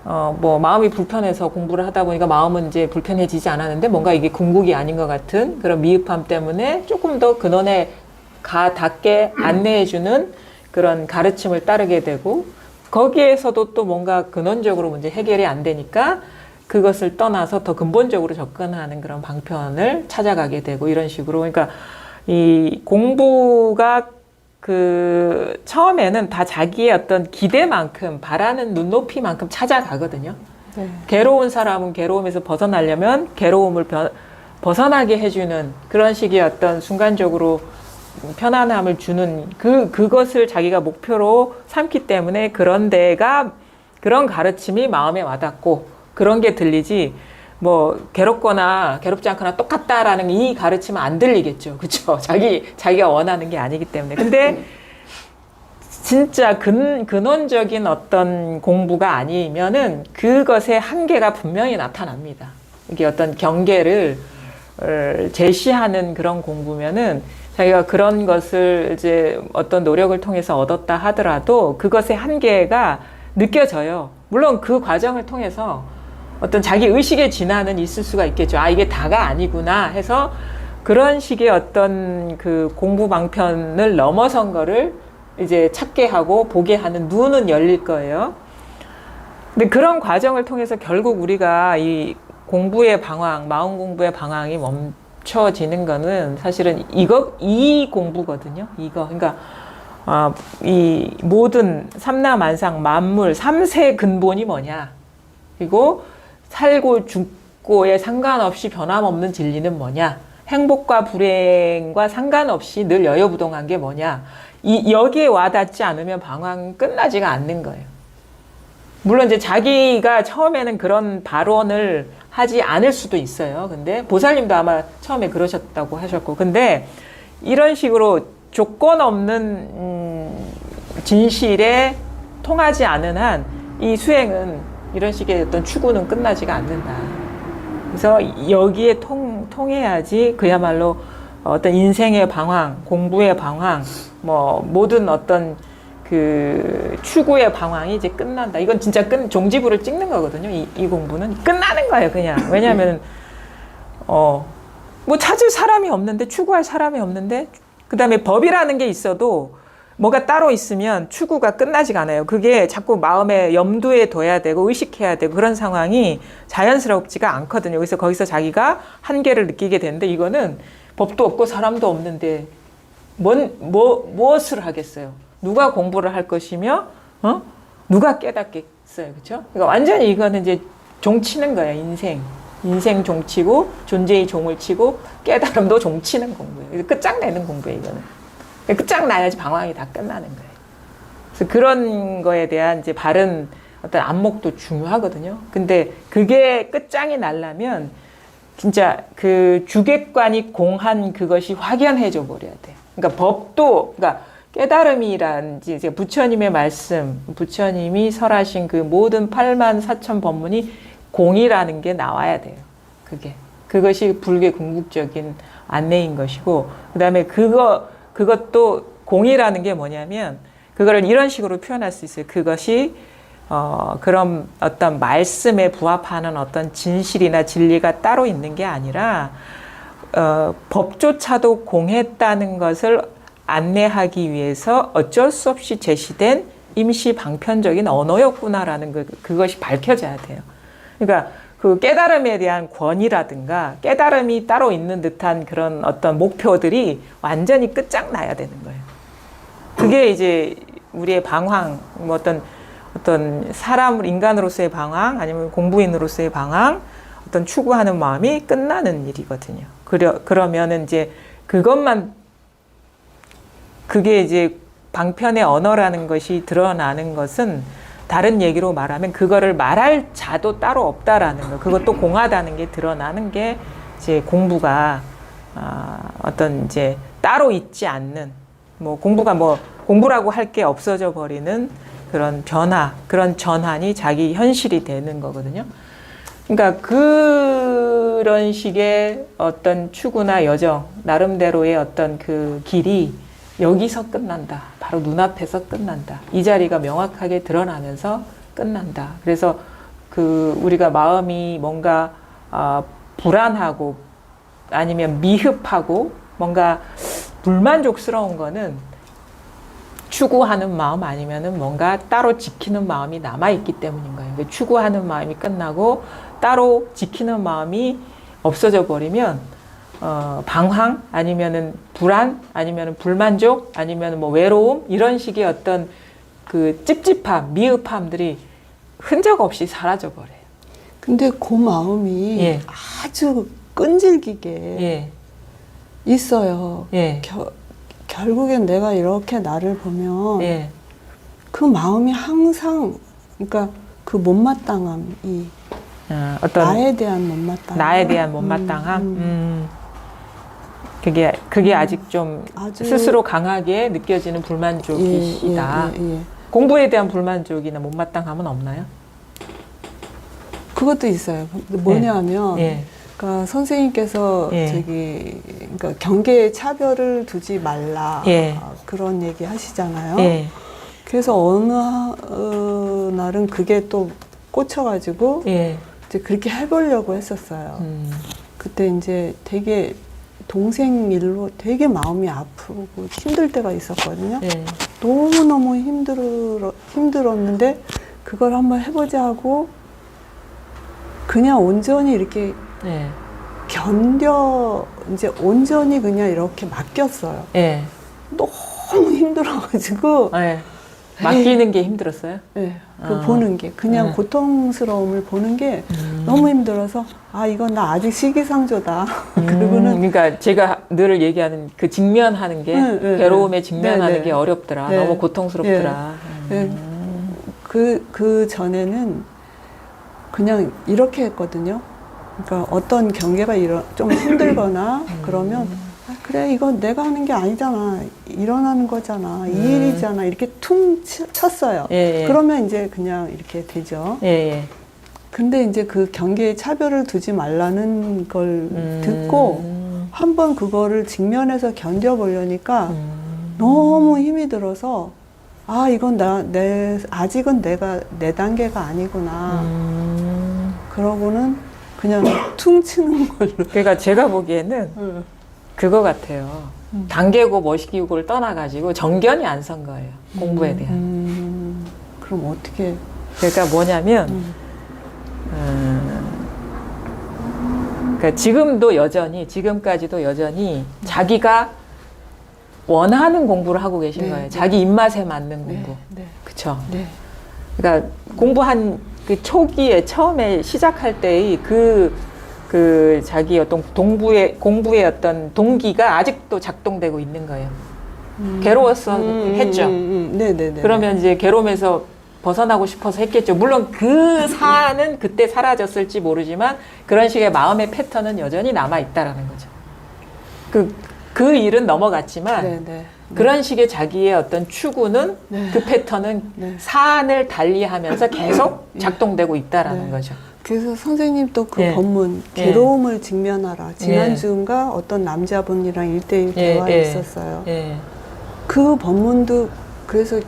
뭐 마음이 불편해서 공부를 하다 보니까 마음은 이제 불편해지지 않았는데 뭔가 이게 궁극이 아닌 것 같은 그런 미흡함 때문에 조금 더 근원에 닿게 안내해주는 그런 가르침을 따르게 되고 거기에서도 또 뭔가 근원적으로 문제 해결이 안 되니까 그것을 떠나서 더 근본적으로 접근하는 그런 방편을 찾아가게 되고 이런 식으로. 그러니까 이 공부가 그 처음에는 다 자기의 어떤 기대만큼 바라는 눈높이만큼 찾아가거든요. 네. 괴로운 사람은 괴로움에서 벗어나려면 괴로움을 벗어나게 해주는 그런 식의 어떤 순간적으로 편안함을 주는 그것을 자기가 목표로 삼기 때문에 그런 데가 그런 가르침이 마음에 와닿고 그런 게 들리지 뭐 괴롭거나 괴롭지 않거나 똑같다라는 이 가르침은 안 들리겠죠. 그렇죠? 자기가 원하는 게 아니기 때문에. 근데 진짜 근원적인 어떤 공부가 아니면은 그것의 한계가 분명히 나타납니다. 이게 어떤 경계를 제시하는 그런 공부면은 자기가 그런 것을 이제 어떤 노력을 통해서 얻었다 하더라도 그것의 한계가 느껴져요. 물론 그 과정을 통해서 어떤 자기 의식의 진화는 있을 수가 있겠죠. 아, 이게 다가 아니구나 해서 그런 식의 어떤 그 공부 방편을 넘어선 거를 이제 찾게 하고 보게 하는 눈은 열릴 거예요. 근데 그런 과정을 통해서 결국 우리가 이 공부의 방황, 마음 공부의 방황이 멈춰지는 거는 사실은 이 공부거든요. 그러니까 이 모든 삼라만상 만물 삼세 근본이 뭐냐. 그리고 살고 죽고에 상관없이 변함없는 진리는 뭐냐. 행복과 불행과 상관없이 늘 여여부동한 게 뭐냐. 여기에 와닿지 않으면 방황은 끝나지가 않는 거예요. 물론 이제 자기가 처음에는 그런 발언을 하지 않을 수도 있어요. 근데 보살님도 아마 처음에 그러셨다고 하셨고, 근데 이런 식으로 조건 없는 진실에 통하지 않은 한 이 수행은 이런 식의 어떤 추구는 끝나지가 않는다. 그래서 여기에 통해야지 그야말로 어떤 인생의 방황, 공부의 방황, 뭐 모든 어떤 그 추구의 방황이 이제 끝난다. 이건 진짜 종지부를 찍는 거거든요. 이 공부는 끝나는 거예요, 그냥. 왜냐하면 뭐 찾을 사람이 없는데, 추구할 사람이 없는데, 그 다음에 법이라는 게 있어도 뭐가 따로 있으면 추구가 끝나지가 않아요. 그게 자꾸 마음에 염두에 둬야 되고 의식해야 되고 그런 상황이 자연스럽지가 않거든요. 그래서 거기서 자기가 한계를 느끼게 되는데, 이거는 법도 없고 사람도 없는데 무엇을 하겠어요? 누가 공부를 할 것이며, 누가 깨닫겠어요? 그렇죠? 그러니까 완전히 이거는 이제 종치는 거예요. 인생 종치고 존재의 종을 치고 깨달음도 종치는 공부예요. 끝장내는 공부예요. 이거는. 끝장나야지 방황이 다 끝나는 거예요. 그래서 그런 거에 대한 이제 바른 어떤 안목도 중요하거든요. 근데 그게 끝장이 나려면 진짜 그 주객관이 공한 그것이 확연해져 버려야 돼요. 그러니까 법도, 그러니까 깨달음이란지 이제 부처님의 말씀, 부처님이 설하신 그 모든 84,000 법문이 공이라는 게 나와야 돼요. 그것이 불교의 궁극적인 안내인 것이고, 그 다음에 그것도 공이라는 게 뭐냐면, 그거를 이런 식으로 표현할 수 있어요. 그것이, 그런 어떤 말씀에 부합하는 어떤 진실이나 진리가 따로 있는 게 아니라, 법조차도 공했다는 것을 안내하기 위해서 어쩔 수 없이 제시된 임시 방편적인 언어였구나라는 그것이 밝혀져야 돼요. 그러니까 그 깨달음에 대한 권위라든가 깨달음이 따로 있는 듯한 그런 어떤 목표들이 완전히 끝장나야 되는 거예요. 그게 이제 우리의 방황, 뭐 어떤 인간으로서의 방황, 아니면 공부인으로서의 방황, 어떤 추구하는 마음이 끝나는 일이거든요. 그러면은 이제 그게 이제 방편의 언어라는 것이 드러나는 것은 다른 얘기로 말하면 그거를 말할 자도 따로 없다라는 거, 그것도 공하다는 게 드러나는 게 이제 공부가 어떤 이제 따로 있지 않는, 뭐 공부라고 할 게 없어져 버리는 그런 그런 전환이 자기 현실이 되는 거거든요. 그러니까 그런 식의 어떤 추구나 여정, 나름대로의 어떤 그 길이 여기서 끝난다. 바로 눈앞에서 끝난다. 이 자리가 명확하게 드러나면서 끝난다. 그래서 우리가 마음이 뭔가 불안하고 아니면 미흡하고 뭔가 불만족스러운 거는 추구하는 마음 아니면은 뭔가 따로 지키는 마음이 남아있기 때문인 거예요. 그러니까 추구하는 마음이 끝나고 따로 지키는 마음이 없어져 버리면 방황 아니면은 불안 아니면은 불만족 아니면은 뭐 외로움 이런 식의 어떤 그 찝찝함, 미흡함들이 흔적 없이 사라져 버려요. 근데 그 마음이 예. 아주 끈질기게 예. 있어요. 예. 결국엔 내가 이렇게 나를 보면 예. 그 마음이 항상 그러니까 그 못마땅함이 어떤 나에 대한 못마땅함. 나에 대한 못마땅함. 그게 아직 좀 아주 스스로 강하게 느껴지는 불만족이시다. 예. 공부에 대한 불만족이나 못마땅함은 없나요? 그것도 있어요. 뭐냐면 예. 그러니까 선생님께서 예. 그러니까 경계에 차별을 두지 말라 예. 그런 얘기 하시잖아요. 예. 그래서 어느 날은 그게 또 꽂혀가지고 예. 이제 그렇게 해보려고 했었어요. 그때 이제 되게 동생 일로 되게 마음이 아프고 힘들 때가 있었거든요. 예. 너무너무 힘들었는데 그걸 한번 해보자 하고 그냥 온전히 이렇게 예. 이제 온전히 그냥 이렇게 맡겼어요. 예. 너무 힘들어가지고 예. 맡기는 게 힘들었어요? 네, 그 보는 게 그냥 고통스러움을 보는 게 너무 힘들어서 이건 나 아직 시기상조다. 그리고는 그러니까 제가 늘 얘기하는 그 직면하는 게 괴로움에 직면하는 게 어렵더라. 네. 너무 고통스럽더라. 그 전에는 그냥 이렇게 했거든요. 그러니까 어떤 경계가 좀 힘들거나 그러면 그래 이건 내가 하는 게 아니잖아, 일어나는 거잖아, 이 일이잖아 이렇게 퉁 쳤어요. 예. 그러면 이제 그냥 이렇게 되죠. 예. 근데 이제 그 경계에 차별을 두지 말라는 걸 듣고 한번 그거를 직면해서 견뎌보려니까 너무 힘이 들어서 이건 아직은 내가 내 단계가 아니구나. 그러고는 그냥 퉁 치는 걸로. 그러니까 제가 보기에는 그거 같아요. 단계고 멋이기고를 떠나가지고 정견이 안 선 거예요. 공부에 대한. 그럼 어떻게? 그러니까 뭐냐면 그러니까 지금까지도 여전히 자기가 원하는 공부를 하고 계신 거예요. 자기 입맛에 맞는 공부. 그쵸? 네. 그러니까 공부한 그 초기에 처음에 시작할 때의 그 자기 어떤 공부의 어떤 동기가 아직도 작동되고 있는 거예요. 괴로워서 했죠. 네네네. 그러면 이제 괴로움에서 벗어나고 싶어서 했겠죠. 물론 그 사안은 그때 사라졌을지 모르지만 그런 식의 마음의 패턴은 여전히 남아있다라는 거죠. 그 일은 넘어갔지만 그런 식의 자기의 어떤 추구는 그 패턴은 사안을 달리하면서 계속 작동되고 있다라는 거죠. 그래서 선생님 또 그 법문 괴로움을 직면하라. 지난주인가 어떤 남자분이랑 1대1 대화에 있었어요. 그 법문도 그래서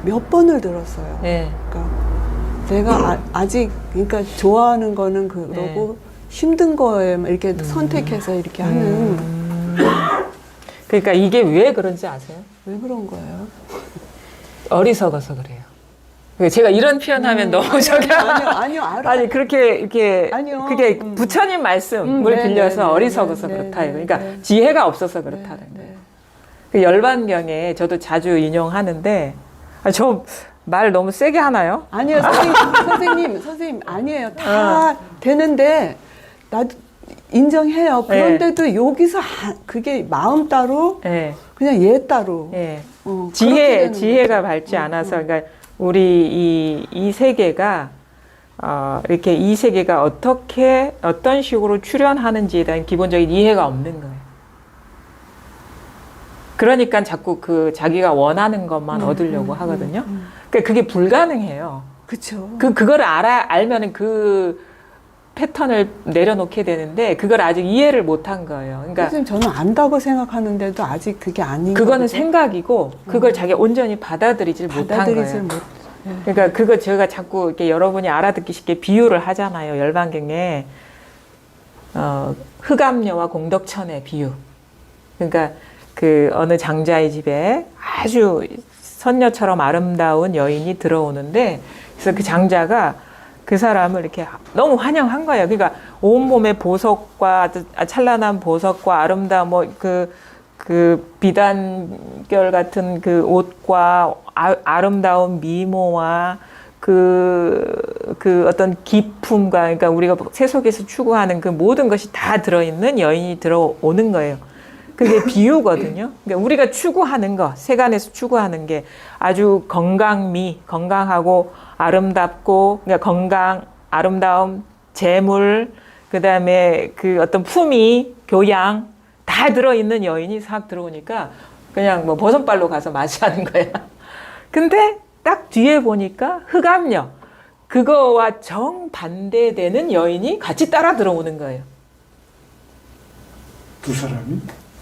몇 번을 들었어요. 그러니까 내가 아직 그러니까 좋아하는 거는 그러고 힘든 거에 이렇게 선택해서 이렇게 하는. 그러니까 이게 왜 그런지 아세요? 왜 그런 거예요? 어리석어서 그래요. 제가 이런 표현하면 너무 아니요, 알아. 아니 그렇게 이렇게 아니요. 그게 부처님 말씀을 빌려서 어리석어서 그렇다. 그러니까 지혜가 없어서 그렇다는 거예요. 그 열반경에 저도 자주 인용하는데 저 말 너무 세게 하나요? 아니요, 선생님 아니에요. 다 되는데 나도 인정해요. 그런데도 여기서 그게 마음 따로 그냥 얘 따로 지혜가 밝지 않아서 그러니까 우리 이 세계가 이렇게 이 세계가 어떤 식으로 출현하는지에 대한 기본적인 이해가 없는 거예요. 그러니까 자꾸 그 자기가 원하는 것만 얻으려고 하거든요. 그러니까 그게 불가능해요. 그렇죠. 그걸 알면은 그 패턴을 내려놓게 되는데 그걸 아직 이해를 못한 거예요. 그러니까 선생님 저는 안다고 생각하는데도 아직 그게 아닌 그거는 거거든요. 생각이고 그걸 자기가 온전히 받아들이질 못한 거예요. 그러니까 그거 제가 자꾸 이렇게 여러분이 알아듣기 쉽게 비유를 하잖아요. 열반경에 흑암녀와 공덕천의 비유. 그러니까 그 어느 장자의 집에 아주 선녀처럼 아름다운 여인이 들어오는데 그래서 그 장자가 그 사람을 이렇게 너무 환영한 거예요. 그러니까 온몸의 보석과 아주 찬란한 보석과 아름다운 그 비단결 같은 그 옷과 아름다운 미모와 그 어떤 기품과 그러니까 우리가 세속에서 추구하는 그 모든 것이 다 들어있는 여인이 들어오는 거예요. 그게 비유거든요. 그러니까 우리가 추구하는 거, 세간에서 추구하는 게 아주 건강하고 아름답고, 그러니까 건강, 아름다움, 재물, 그 다음에 그 어떤 품위, 교양 다 들어있는 여인이 싹 들어오니까 그냥 뭐 버선발로 가서 맞이하는 거야. 근데 딱 뒤에 보니까 흑암녀, 그거와 정반대되는 여인이 같이 따라 들어오는 거예요. 두 사람이?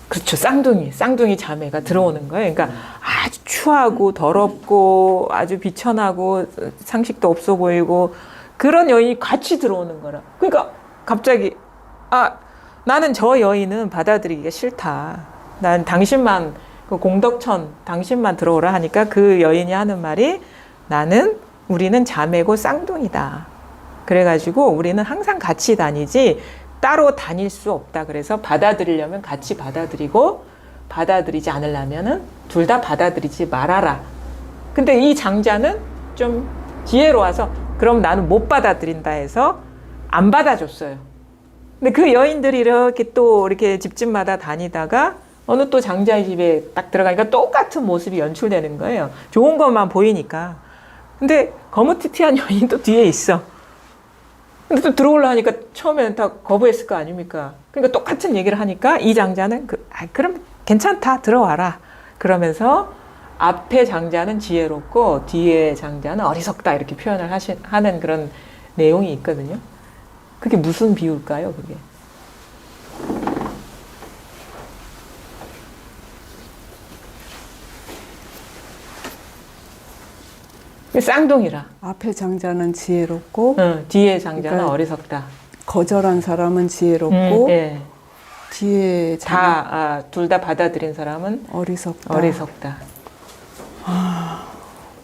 그렇죠. 쌍둥이 자매가 들어오는 거예요. 그러니까 아주 추하고 더럽고 아주 비천하고 상식도 없어 보이고 그런 여인이 같이 들어오는 거라. 그러니까 갑자기 나는 저 여인은 받아들이기가 싫다. 난 당신만 그 공덕천 당신만 들어오라 하니까 그 여인이 하는 말이 우리는 자매고 쌍둥이다. 그래가지고 우리는 항상 같이 다니지 따로 다닐 수 없다. 그래서 받아들이려면 같이 받아들이고 받아들이지 않으려면은 둘 다 받아들이지 말아라. 근데 이 장자는 좀 지혜로워서 그럼 나는 못 받아들인다 해서 안 받아줬어요. 근데 그 여인들이 이렇게 또 이렇게 집집마다 다니다가 어느 또 장자의 집에 딱 들어가니까 똑같은 모습이 연출되는 거예요. 좋은 것만 보이니까. 근데 거무튀튀한 여인이 또 뒤에 있어. 근데 또 들어오려 하니까 처음에는 다 거부했을 거 아닙니까? 그러니까 똑같은 얘기를 하니까 이 장자는 그럼 괜찮다, 들어와라. 그러면서 앞에 장자는 지혜롭고 뒤에 장자는 어리석다 이렇게 표현을 하는 그런 내용이 있거든요. 그게 무슨 비유일까요, 그게? 쌍둥이라. 앞에 장자는 지혜롭고 뒤에 장자는 그러니까 어리석다. 거절한 사람은 지혜롭고 예. 뒤에 둘 다 받아들인 사람은 어리석다.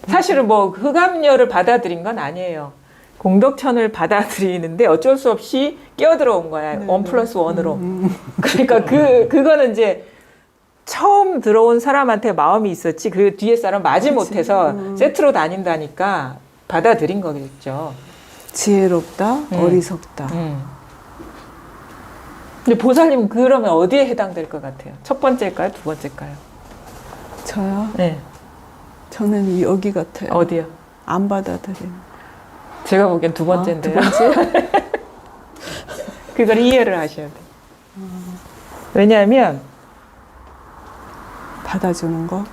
사실은 뭐 흑암녀를 받아들인 건 아니에요. 공덕천을 받아들이는데 어쩔 수 없이 끼어들어온 거야. 네. 1+1으로. 그러니까 그거는 이제 처음 들어온 사람한테 마음이 있었지 그 뒤에 사람 맞이 못해서 세트로 다닌다니까 받아들인 거겠죠. 지혜롭다, 어리석다. 근데 보살님은 그러면 어디에 해당될 것 같아요? 첫 번째일까요? 두 번째일까요? 저요? 네. 저는 여기 같아요. 어디요? 안 받아들이는. 제가 보기엔 두 번째인데요. 두 번째? 그걸 이해를 하셔야 돼요. 왜냐하면 받아주는 거?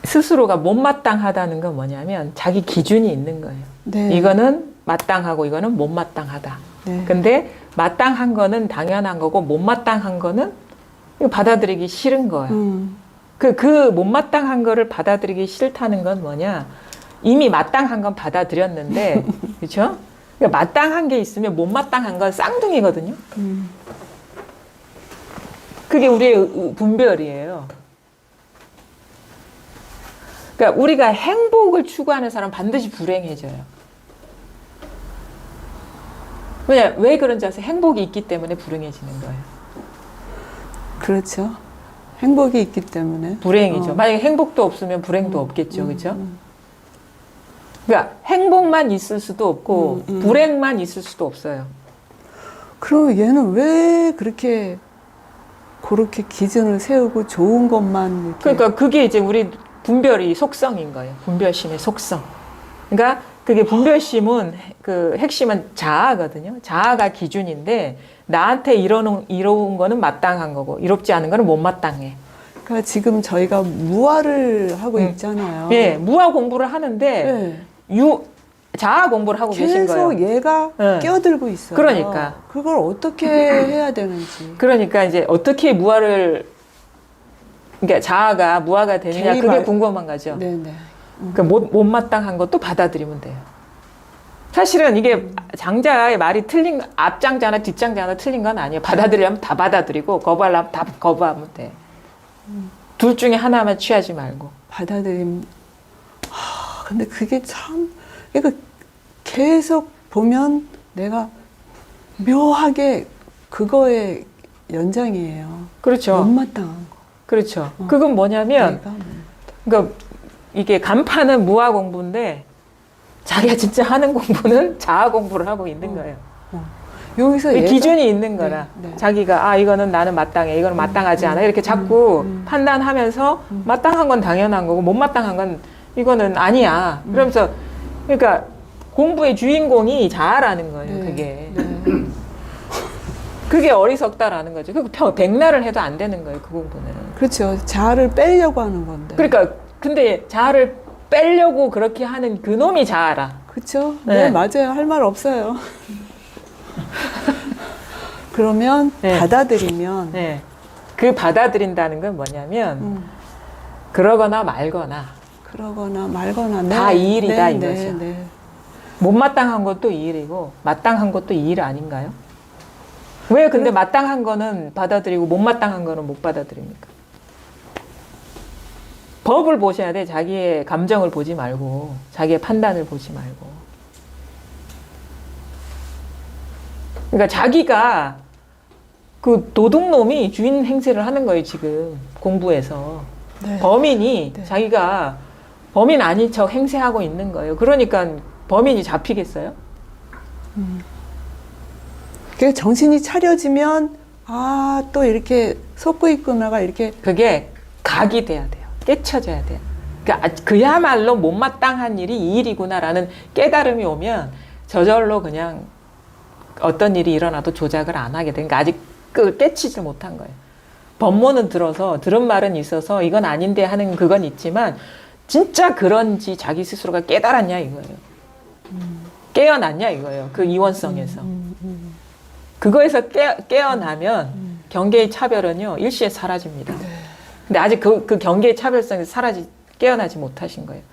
스스로가 못마땅하다는 건 뭐냐면 자기 기준이 있는 거예요. 네. 이거는 마땅하고 이거는 못마땅하다. 네. 근데 마땅한 거는 당연한 거고 못마땅한 거는 이거 받아들이기 싫은 거예요. 그 못마땅한 거를 받아들이기 싫다는 건 뭐냐? 이미 마땅한 건 받아들였는데, 그렇죠? 그러니까 마땅한 게 있으면 못마땅한 건 쌍둥이거든요. 그게 우리의 분별이에요. 그러니까 우리가 행복을 추구하는 사람은 반드시 불행해져요. 왜 그런지 아세요? 행복이 있기 때문에 불행해지는 거예요. 그렇죠. 행복이 있기 때문에. 불행이죠. 만약에 행복도 없으면 불행도 없겠죠. 그렇죠? 그러니까 행복만 있을 수도 없고 불행만 있을 수도 없어요. 그럼 얘는 왜 그렇게 기준을 세우고 좋은 것만 이렇게. 그러니까 그게 이제 우리 분별이 속성인 거예요. 분별심의 속성. 그러니까 그게 분별심은 그 핵심은 자아거든요. 자아가 기준인데 나한테 이로운 거는 마땅한 거고 이롭지 않은 거는 못마땅해. 그러니까 지금 저희가 무아를 하고 있잖아요. 예, 무아 공부를 하는데 네. 자아 공부를 하고 계신 거예요. 계속 얘가 네. 끼어들고 있어요. 그러니까. 그걸 어떻게 해야 되는지. 그러니까 이제 어떻게 무아를 그러니까 자아가 무아가 되느냐 그게 궁금한 거죠. 네네. 그러니까 못마땅한 것도 받아들이면 돼요. 사실은 이게 장자의 말이 앞장자나 뒷장자나 틀린 건 아니에요. 받아들이려면 다 받아들이고 거부하려면 다 거부하면 돼. 둘 중에 하나만 취하지 말고. 받아들임. 근데 그게 참, 그러니까 계속 보면 내가 묘하게 그거의 연장이에요. 그렇죠. 못마땅한 거. 그렇죠. 그건 뭐냐면, 내가 뭐. 그러니까 이게 간판은 무아 공부인데 자기가 진짜 하는 공부는 자아 공부를 하고 있는 거예요. 여기서 그 얘가 기준이 있는 거라. 네. 자기가 이거는 나는 마땅해, 이거는 마땅하지 않아 이렇게 자꾸 판단하면서 마땅한 건 당연한 거고 못 마땅한 건 이거는 아니야. 그러면서 그러니까 공부의 주인공이 자아라는 거예요. 네. 그게. 네. 그게 어리석다라는 거죠. 그 백날을 해도 안 되는 거예요. 그 공부는. 그렇죠. 자아를 빼려고 하는 건데. 그러니까 근데 자아를 빼려고 그렇게 하는 그 놈이 자아라. 그렇죠. 네. 네, 맞아요. 할 말 없어요. 그러면 네. 받아들이면 네. 그 받아들인다는 건 뭐냐면 그러거나 말거나 그러거나 말거나 다 이 일이다, 네, 이거죠. 네. 못마땅한 것도 이 일이고 마땅한 것도 이 일 아닌가요? 왜 근데 마땅한 거는 받아들이고 못마땅한 거는 못 받아들입니까? 법을 보셔야 돼. 자기의 감정을 보지 말고 자기의 판단을 보지 말고. 그러니까 자기가 그 도둑놈이 주인 행세를 하는 거예요. 지금 공부에서. 네. 범인이 네. 자기가 범인 아닌 척 행세하고 있는 거예요. 그러니까 범인이 잡히겠어요? 그게 정신이 차려지면 또 이렇게 속고 있구나가 이렇게 그게 각이 돼야 돼요. 깨쳐져야 돼요. 그러니까 그야말로 못마땅한 일이 이 일이구나라는 깨달음이 오면 저절로 그냥 어떤 일이 일어나도 조작을 안 하게 되니까 아직 그걸 깨치지 못한 거예요. 법문은 들어서 들은 말은 있어서 이건 아닌데 하는 그건 있지만 진짜 그런지 자기 스스로가 깨달았냐 이거예요. 깨어났냐 이거예요. 그 이원성에서. 그거에서 깨어나면 경계의 차별은요 일시에 사라집니다. 근데 아직 그 경계의 차별성에서 깨어나지 못하신 거예요.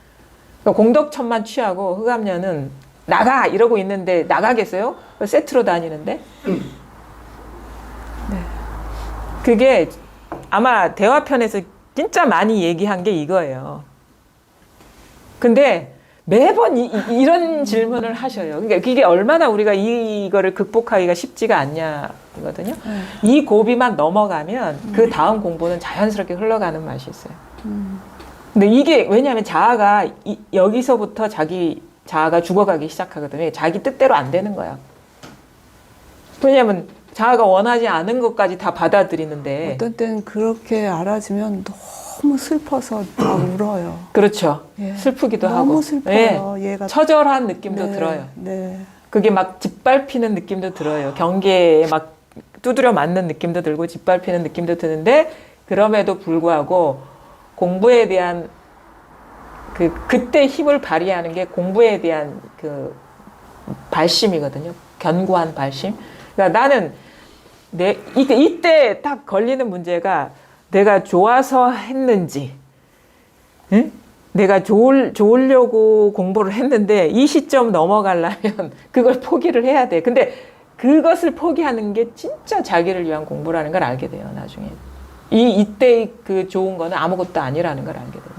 그러니까 공덕천만 취하고 흑암녀는 나가 이러고 있는데 나가겠어요? 세트로 다니는데? 그게 아마 대화편에서 진짜 많이 얘기한 게 이거예요. 근데 매번 이런 질문을 하셔요. 그러니까 그게 얼마나 우리가 이거를 극복하기가 쉽지가 않냐거든요. 이 고비만 넘어가면 그 다음 공부는 자연스럽게 흘러가는 맛이 있어요. 근데 이게 왜냐하면 자아가 여기서부터 자기 자아가 죽어가기 시작하거든요. 자기 뜻대로 안 되는 거야. 왜냐하면 자아가 원하지 않은 것까지 다 받아들이는데 어떤 때는 그렇게 알아지면 너무 슬퍼서 막 울어요. 그렇죠. 예. 슬프기도 너무 하고 슬퍼요. 얘가 처절한 느낌도 네, 들어요. 네. 그게 막 짓밟히는 느낌도 들어요. 경계에 막 두드려 맞는 느낌도 들고 짓밟히는 느낌도 드는데 그럼에도 불구하고 공부에 대한 그때 힘을 발휘하는 게 공부에 대한 그 발심이거든요. 견고한 발심. 그러니까 나는 이때 딱 걸리는 문제가 내가 좋아서 했는지, 응? 내가 좋으려고 공부를 했는데 이 시점 넘어가려면 그걸 포기를 해야 돼. 근데 그것을 포기하는 게 진짜 자기를 위한 공부라는 걸 알게 돼요, 나중에. 이때 그 좋은 거는 아무것도 아니라는 걸 알게 돼요.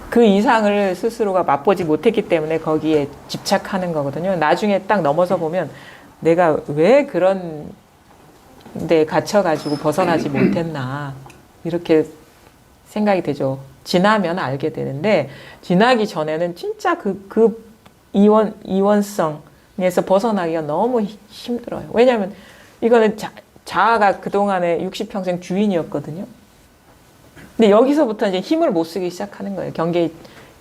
그 이상을 스스로가 맛보지 못했기 때문에 거기에 집착하는 거거든요. 나중에 딱 넘어서 보면 내가 왜 그런 데 갇혀가지고 벗어나지 못했나 이렇게 생각이 되죠. 지나면 알게 되는데 지나기 전에는 진짜 그 이원성에서 벗어나기가 너무 힘들어요. 왜냐하면 이거는 자아가 그동안에 60평생 주인이었거든요. 근데 여기서부터 이제 힘을 못 쓰기 시작하는 거예요.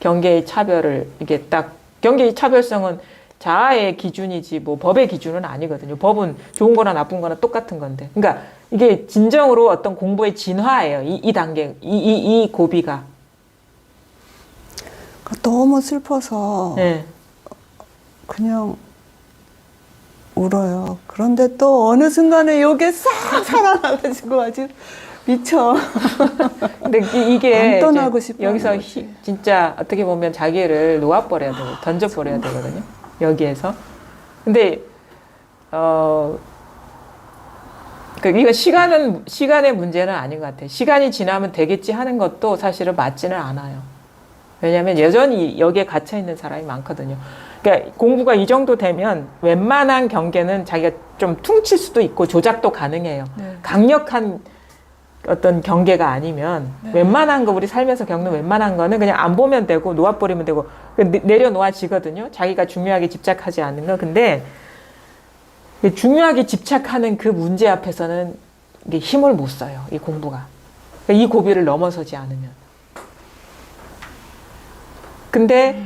경계의 차별을 이게 딱 경계의 차별성은 자아의 기준이지 뭐 법의 기준은 아니거든요. 법은 좋은 거나 나쁜 거나 똑같은 건데. 그러니까 이게 진정으로 어떤 공부의 진화예요. 이 단계, 이 고비가. 너무 슬퍼서 네. 그냥 울어요. 그런데 또 어느 순간에 요게 싹 살아나가지고 아주 미쳐. 근데 이게 안 떠나고 싶어 여기서 진짜 어떻게 보면 자기를 놓아버려야 되고 던져버려야 되거든요. 여기에서. 근데 그러니까 이거 시간의 문제는 아닌 것 같아요. 시간이 지나면 되겠지 하는 것도 사실은 맞지는 않아요. 왜냐하면 여전히 여기에 갇혀 있는 사람이 많거든요. 그러니까 공부가 이 정도 되면 웬만한 경계는 자기가 좀 퉁칠 수도 있고 조작도 가능해요. 네. 강력한 어떤 경계가 아니면 웬만한 거 우리 살면서 겪는 웬만한 거는 그냥 안 보면 되고 놓아버리면 되고 내려놓아지거든요. 자기가 중요하게 집착하지 않는 거. 근데 중요하게 집착하는 그 문제 앞에서는 이게 힘을 못 써요. 이 공부가. 그러니까 이 고비를 넘어서지 않으면. 근데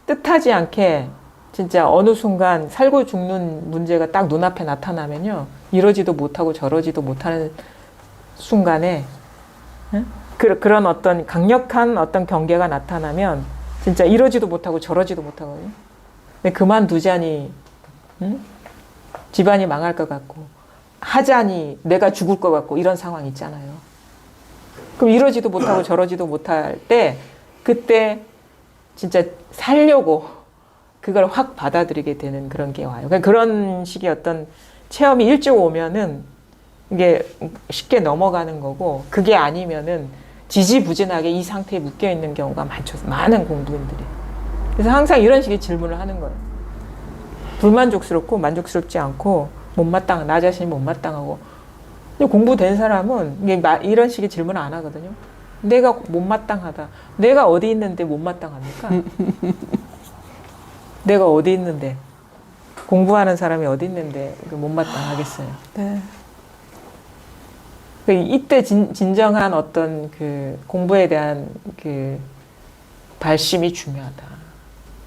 뜻하지 않게 진짜 어느 순간 살고 죽는 문제가 딱 눈앞에 나타나면요. 이러지도 못하고 저러지도 못하는 순간에 응? 그런 어떤 강력한 어떤 경계가 나타나면 진짜 이러지도 못하고 저러지도 못하거든요. 근데 그만두자니 응? 집안이 망할 것 같고 하자니 내가 죽을 것 같고 이런 상황 있잖아요. 그럼 이러지도 못하고 저러지도 못할 때 그때 진짜 살려고 그걸 확 받아들이게 되는 그런 게 와요. 그러니까 그런 식의 어떤 체험이 일찍 오면은 이게 쉽게 넘어가는 거고 그게 아니면은 지지부진하게 이 상태에 묶여 있는 경우가 많죠. 많은 공부인들이. 그래서 항상 이런 식의 질문을 하는 거예요. 불만족스럽고 만족스럽지 않고 못마땅, 나 자신이 못마땅하고. 공부된 사람은 이게 이런 식의 질문을 안 하거든요. 내가 못마땅하다. 내가 어디 있는데 못마땅합니까? 내가 어디 있는데 공부하는 사람이 어디 있는데 못마땅하겠어요. 네. 이때 진정한 어떤 그 공부에 대한 그 발심이 중요하다.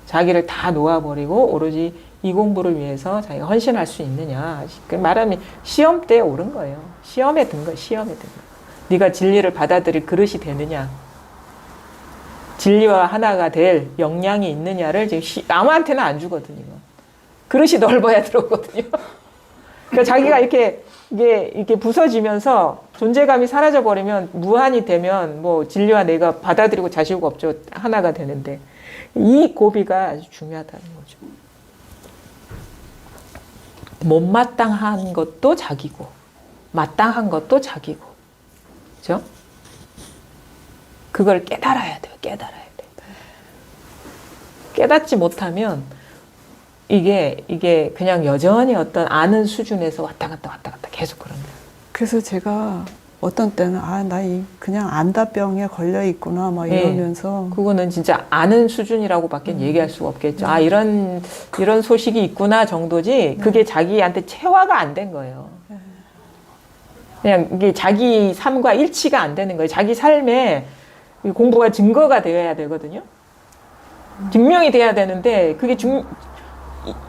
자기를 다 놓아버리고 오로지 이 공부를 위해서 자기가 헌신할 수 있느냐. 그 말하면 시험 때에 오른 거예요. 시험에 든 거예요. 시험에 든 거예요. 네가 진리를 받아들일 그릇이 되느냐. 진리와 하나가 될 역량이 있느냐를 지금 아무한테나 안 주거든요. 그릇이 넓어야 들어오거든요. 그러니까 자기가 이게 부서지면서 존재감이 사라져 버리면 무한이 되면 뭐 진리와 내가 받아들이고 자시고 없죠. 하나가 되는데 이 고비가 아주 중요하다는 거죠. 못마땅한 것도 자기고 마땅한 것도 자기고, 그렇죠? 그걸 깨달아야 돼요. 깨달아야 돼요. 깨닫지 못하면 이게 그냥 여전히 어떤 아는 수준에서 왔다 갔다 계속 그런다. 그래서 제가 어떤 때는 나 그냥 안다병에 걸려 있구나 막 이러면서 그거는 진짜 아는 수준이라고밖에 얘기할 수가 없겠죠. 이런 소식이 있구나 정도지. 그게 자기한테 체화가 안 된 거예요. 그냥 이게 자기 삶과 일치가 안 되는 거예요. 자기 삶에 공부가 증거가 되어야 되거든요. 증명이 돼야 되는데 그게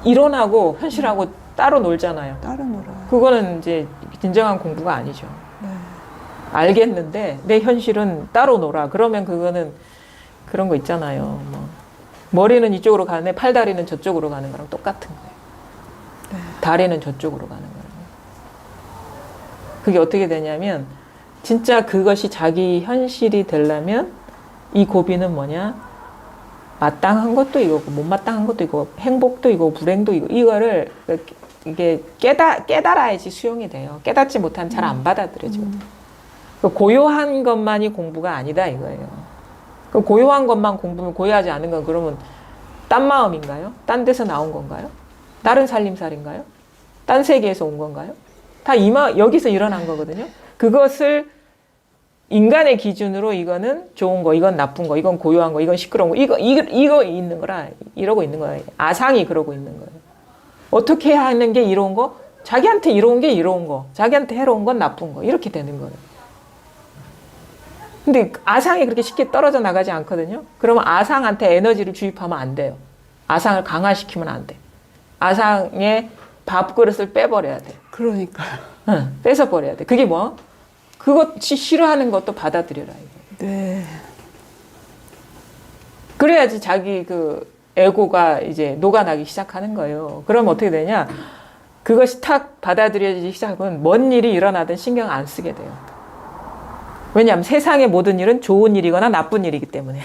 이론하고 현실하고 따로 놀잖아요. 따로 놀아요. 그거는 이제 진정한 공부가 아니죠. 네. 알겠는데 내 현실은 따로 놀아. 그러면 그거는 그런 거 있잖아요. 뭐 머리는 이쪽으로 가는데 팔다리는 저쪽으로 가는 거랑 똑같은 거예요. 네. 다리는 저쪽으로 가는 거예요. 그게 어떻게 되냐면 진짜 그것이 자기 현실이 되려면 이 고비는 뭐냐? 마땅한 것도 이거고 못 마땅한 것도 이거고 행복도 이거고 불행도 이거를 이게 깨달아야지 수용이 돼요. 깨닫지 못하면 잘 안 받아들여져요. 고요한 것만이 공부가 아니다 이거예요. 고요한 것만 공부면 고요하지 않은 건 그러면 딴 마음인가요? 딴 데서 나온 건가요? 다른 살림살인가요? 딴 세계에서 온 건가요? 다 여기서 일어난 거거든요. 그것을 인간의 기준으로 이거는 좋은 거, 이건 나쁜 거, 이건 고요한 거, 이건 시끄러운 거, 이거 있는 거라 이러고 있는 거예요. 아상이 그러고 있는 거예요. 어떻게 하는 게 이로운 거? 자기한테 이로운 게 이로운 거, 자기한테 해로운 건 나쁜 거 이렇게 되는 거예요. 근데 아상이 그렇게 쉽게 떨어져 나가지 않거든요. 그러면 아상한테 에너지를 주입하면 안 돼요. 아상을 강화시키면 안 돼. 아상의 밥그릇을 빼버려야 돼. 그러니까요. 응, 뺏어버려야 돼. 그게 뭐? 그것이 싫어하는 것도 받아들여라. 이거. 네. 그래야지 자기 그 에고가 이제 녹아나기 시작하는 거예요. 그럼 어떻게 되냐? 그것이 탁 받아들여지기 시작하면 뭔 일이 일어나든 신경 안 쓰게 돼요. 왜냐하면 세상의 모든 일은 좋은 일이거나 나쁜 일이기 때문에.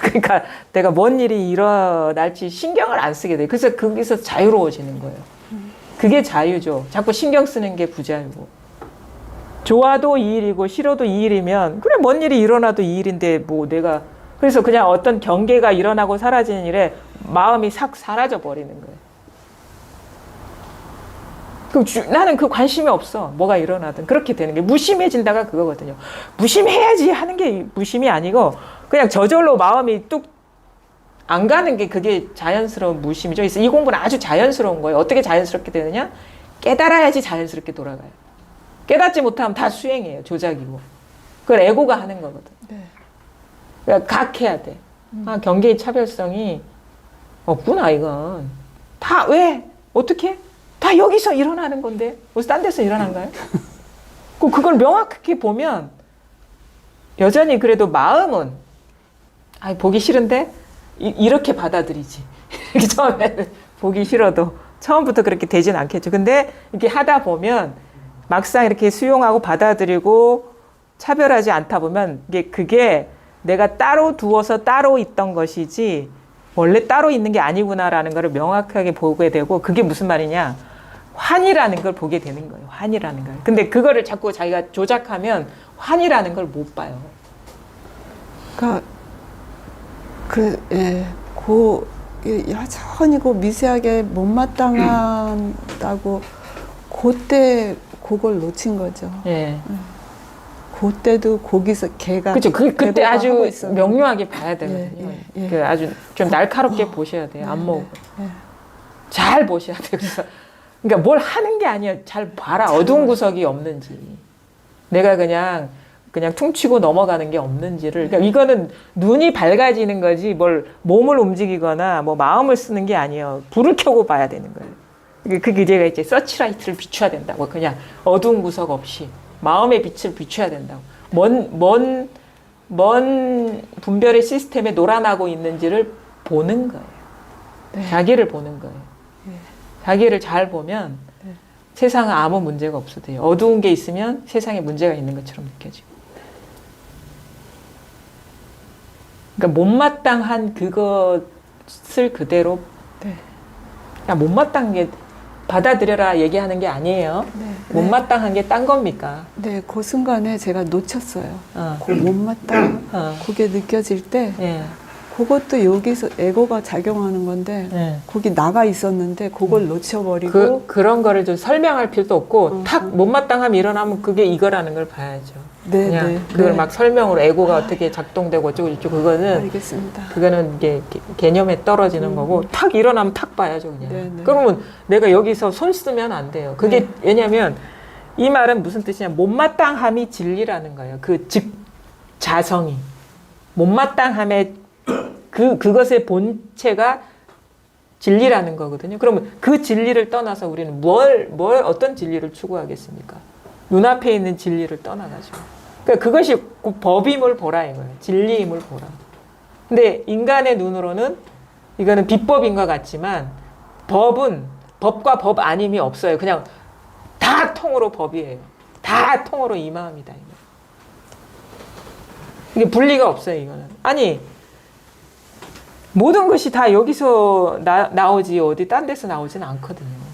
그러니까 내가 뭔 일이 일어날지 신경을 안 쓰게 돼요. 그래서 거기서 자유로워지는 거예요. 그게 자유죠. 자꾸 신경 쓰는 게 부자유고. 좋아도 이 일이고 싫어도 이 일이면 그래 뭔 일이 일어나도 이 일인데 뭐 내가 그래서 그냥 어떤 경계가 일어나고 사라지는 일에 마음이 싹 사라져 버리는 거예요. 그럼 나는 그 관심이 없어. 뭐가 일어나든 그렇게 되는 게 무심해진다가 그거거든요. 무심해야지 하는 게 무심이 아니고 그냥 저절로 마음이 뚝 안 가는 게 그게 자연스러운 무심이죠. 그래서 이 공부는 아주 자연스러운 거예요. 어떻게 자연스럽게 되느냐? 깨달아야지 자연스럽게 돌아가요. 깨닫지 못하면 다 수행이에요. 조작이고. 그걸 에고가 하는 거거든. 네. 그러니까 각해야 돼. 아, 경계의 차별성이 없구나 이건. 다 왜? 어떻게? 다 여기서 일어나는 건데 무슨 딴 데서 일어난가요? 그걸 명확하게 보면 여전히 그래도 마음은 보기 싫은데 이렇게 받아들이지. 이렇게 처음에는 보기 싫어도 처음부터 그렇게 되진 않겠죠. 근데 이렇게 하다 보면 막상 이렇게 수용하고 받아들이고 차별하지 않다 보면 그게 내가 따로 두어서 따로 있던 것이지 원래 따로 있는 게 아니구나라는 걸 명확하게 보게 되고 그게 무슨 말이냐. 환이라는 걸 보게 되는 거예요. 환이라는 걸. 근데 그거를 자꾸 자기가 조작하면 환이라는 걸 못 봐요. 그러니까 여전히 미세하게 못마땅하다고 그때 그걸 놓친 거죠. 예. 그때도 거기서 걔가 그렇죠. 그때 아주 있었는데. 명료하게 봐야 되거든요. 예. 그 아주 좀 날카롭게 보셔야 돼요. 안목. 잘 보셔야 돼요. 그러니까 뭘 하는 게 아니에요. 잘 봐라. 어두운 구석이 없는지. 내가 그냥 퉁치고 넘어가는 게 없는지를. 그러니까 이거는 눈이 밝아지는 거지 뭘 몸을 움직이거나 뭐 마음을 쓰는 게 아니에요. 불을 켜고 봐야 되는 거예요. 그게 제가 이제 서치라이트를 비춰야 된다고. 그냥 어두운 구석 없이 마음의 빛을 비춰야 된다고. 먼 분별의 시스템에 놀아나고 있는지를 보는 거예요. 네. 자기를 보는 거예요. 자기를 잘 보면 세상은 아무 문제가 없어도 돼요. 어두운 게 있으면 세상에 문제가 있는 것처럼 느껴지고. 그러니까 못마땅한 그것을 그대로 못마땅한 게 받아들여라 얘기하는 게 아니에요. 못마땅한 게 딴 겁니까? 네, 그 순간에 제가 놓쳤어요. 그 못마땅 그게 느껴질 때 그것도 여기서 에고가 작용하는 건데 거기 나가 있었는데 그걸 놓쳐버리고 그런 거를 좀 설명할 필요도 없고 탁 못마땅함이 일어나면 그게 이거라는 걸 봐야죠. 그냥 그걸 막 설명으로 에고가 어떻게 작동되고 어쩌고 그거는 알겠습니다. 그거는 이게 개념에 떨어지는 거고 탁 일어나면 탁 봐야죠 그냥. 그러면 내가 여기서 손 쓰면 안 돼요. 그게 왜냐면 이 말은 무슨 뜻이냐 못마땅함이 진리라는 거예요. 그 즉 자성이 못마땅함의 그것의 본체가 진리라는 거거든요. 그러면 그 진리를 떠나서 우리는 어떤 진리를 추구하겠습니까? 눈앞에 있는 진리를 떠나가지고. 그러니까 그것이 법임을 보라 이거예요. 진리임을 보라. 근데 인간의 눈으로는 이거는 비법인 것 같지만 법과 법 아님이 없어요. 그냥 다 통으로 법이에요. 다 통으로 이 마음이다. 이게 분리가 없어요. 이거는. 아니 모든 것이 다 여기서 나오지 어디 딴 데서 나오지는 않거든요.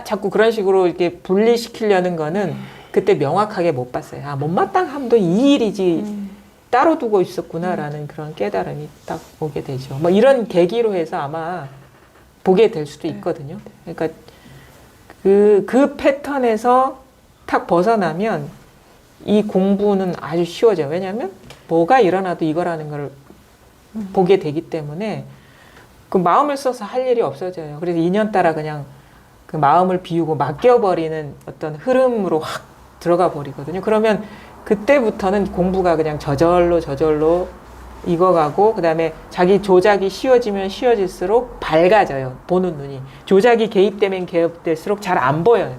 자꾸 그런 식으로 이렇게 분리시키려는 거는 그때 명확하게 못 봤어요. 못마땅함도 이 일이지 따로 두고 있었구나라는 그런 깨달음이 딱 오게 되죠. 뭐 이런 계기로 해서 아마 보게 될 수도 있거든요. 그러니까 그 패턴에서 탁 벗어나면 이 공부는 아주 쉬워져요. 왜냐하면 뭐가 일어나도 이거라는 걸 보게 되기 때문에 그 마음을 써서 할 일이 없어져요. 그래서 인연 따라 그냥 그 마음을 비우고 맡겨버리는 어떤 흐름으로 확 들어가 버리거든요. 그러면 그때부터는 공부가 그냥 저절로 익어가고 그다음에 자기 조작이 쉬워지면 쉬워질수록 밝아져요. 보는 눈이. 조작이 개입되면 개입될수록 잘 안 보여요.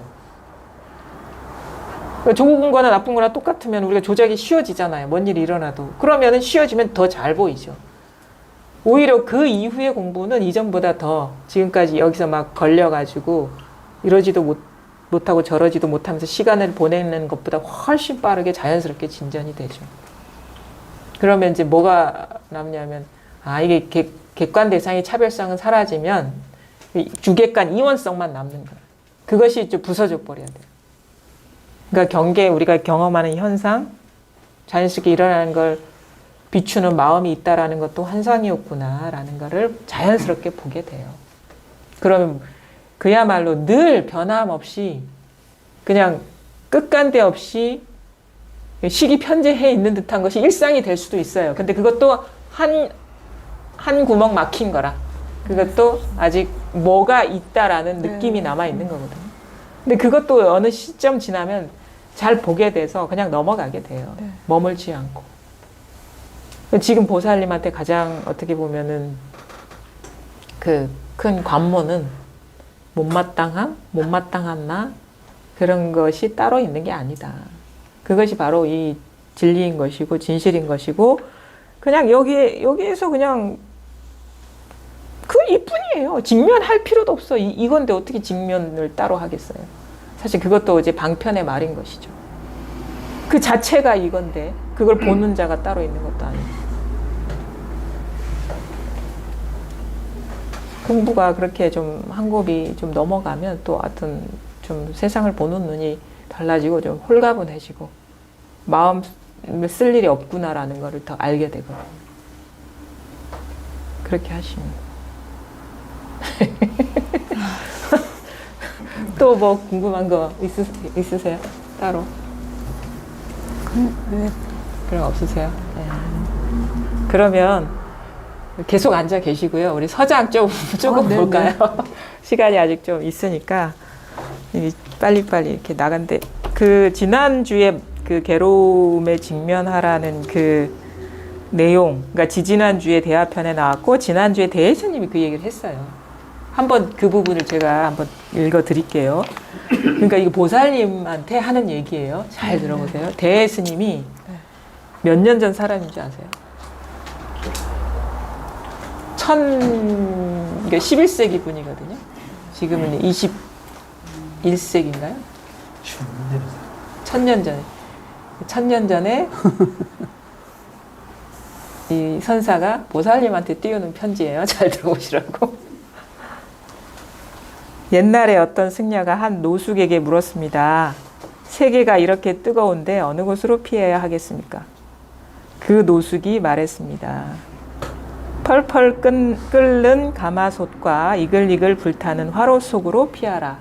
그러니까 좋은 거나 나쁜 거나 똑같으면 우리가 조작이 쉬워지잖아요. 뭔 일이 일어나도. 그러면은 쉬워지면 더 잘 보이죠. 오히려 그 이후의 공부는 이전보다 더 지금까지 여기서 막 걸려가지고 이러지도 못하고 저러지도 못하면서 시간을 보내는 것보다 훨씬 빠르게 자연스럽게 진전이 되죠. 그러면 이제 뭐가 남냐면 이게 객관 대상의 차별성은 사라지면 주객관 이원성만 남는 거예요. 그것이 좀 부서져 버려야 돼요. 그러니까 경계, 우리가 경험하는 현상, 자연스럽게 일어나는 걸 비추는 마음이 있다라는 것도 환상이었구나라는 거를 자연스럽게 보게 돼요. 그러면 그야말로 늘 변함없이 그냥 끝간데 없이 시기 편재해 있는 듯한 것이 일상이 될 수도 있어요. 근데 그것도 한 구멍 막힌 거라. 그것도 아직 뭐가 있다라는 느낌이 남아 있는 거거든요. 근데 그것도 어느 시점 지나면 잘 보게 돼서 그냥 넘어가게 돼요. 네. 머물지 않고. 지금 보살님한테 가장 어떻게 보면은 그 큰 관문은 못마땅함, 못마땅한 나 그런 것이 따로 있는 게 아니다. 그것이 바로 이 진리인 것이고 진실인 것이고 그냥 여기에서 그냥 그 이뿐이에요. 직면할 필요도 없어. 이건데 어떻게 직면을 따로 하겠어요. 사실 그것도 이제 방편의 말인 것이죠. 그 자체가 이건데 그걸 보는 자가 따로 있는 것도 아니고. 공부가 그렇게 좀 한 곱이 좀 넘어가면 또 하여튼 좀 세상을 보는 눈이 달라지고 좀 홀가분해지고 마음 쓸 일이 없구나라는 거를 더 알게 되거든요. 그렇게 하시면. 또 뭐 궁금한 거 있으세요? 따로? 네. 그럼 없으세요? 네. 그러면 계속 앉아 계시고요. 우리 서장 조금 네네. 볼까요? 시간이 아직 좀 있으니까 빨리빨리 이렇게 나간데 그 지난주에 그 괴로움에 직면하라는 그 내용, 그러니까 지지난주에 대화편에 나왔고 지난주에 대혜스님이 그 얘기를 했어요. 한번 그 부분을 제가 한번 읽어 드릴게요. 그러니까 이거 보살님한테 하는 얘기예요. 잘 들어보세요. 대혜스님이 몇 년 전 사람인 줄 아세요? 그러니까 11세기 분이거든요. 지금은 21세기인가요? 1000년 전에. 1000년 전에 이 선사가 보살님한테 띄우는 편지예요. 잘 들어보시라고. 옛날에 어떤 승려가 한 노숙에게 물었습니다. 세계가 이렇게 뜨거운데 어느 곳으로 피해야 하겠습니까? 그 노숙이 말했습니다. 펄펄 끓는 가마솥과 이글이글 불타는 화로 속으로 피하라.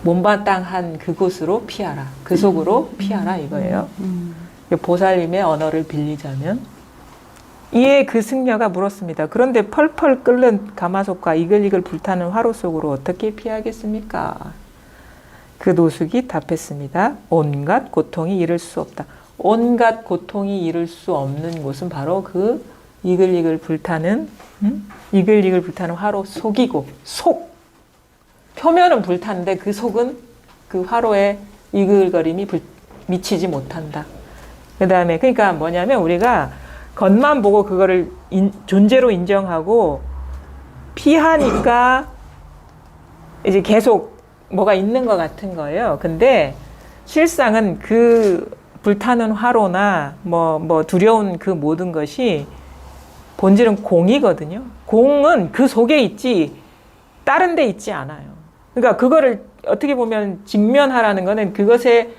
못마땅한 그곳으로 피하라. 그 속으로 피하라 이거예요. 보살님의 언어를 빌리자면 이에 그 승려가 물었습니다. 그런데 펄펄 끓는 가마솥과 이글이글 불타는 화로 속으로 어떻게 피하겠습니까? 그 노숙이 답했습니다. 온갖 고통이 이를 수 없다. 온갖 고통이 이룰 수 없는 곳은 바로 그 이글이글 불타는 이글이글 불타는 화로 속이고 속 표면은 불타는데 그 속은 그 화로에 이글거림이 미치지 못한다. 그 다음에 그러니까 뭐냐면 우리가 겉만 보고 그거를 존재로 인정하고 피하니까 이제 계속 뭐가 있는 것 같은 거예요. 근데 실상은 그 불타는 화로나 뭐 두려운 그 모든 것이 본질은 공이거든요. 공은 그 속에 있지 다른 데 있지 않아요. 그러니까 그거를 어떻게 보면 직면하라는 거는 그것의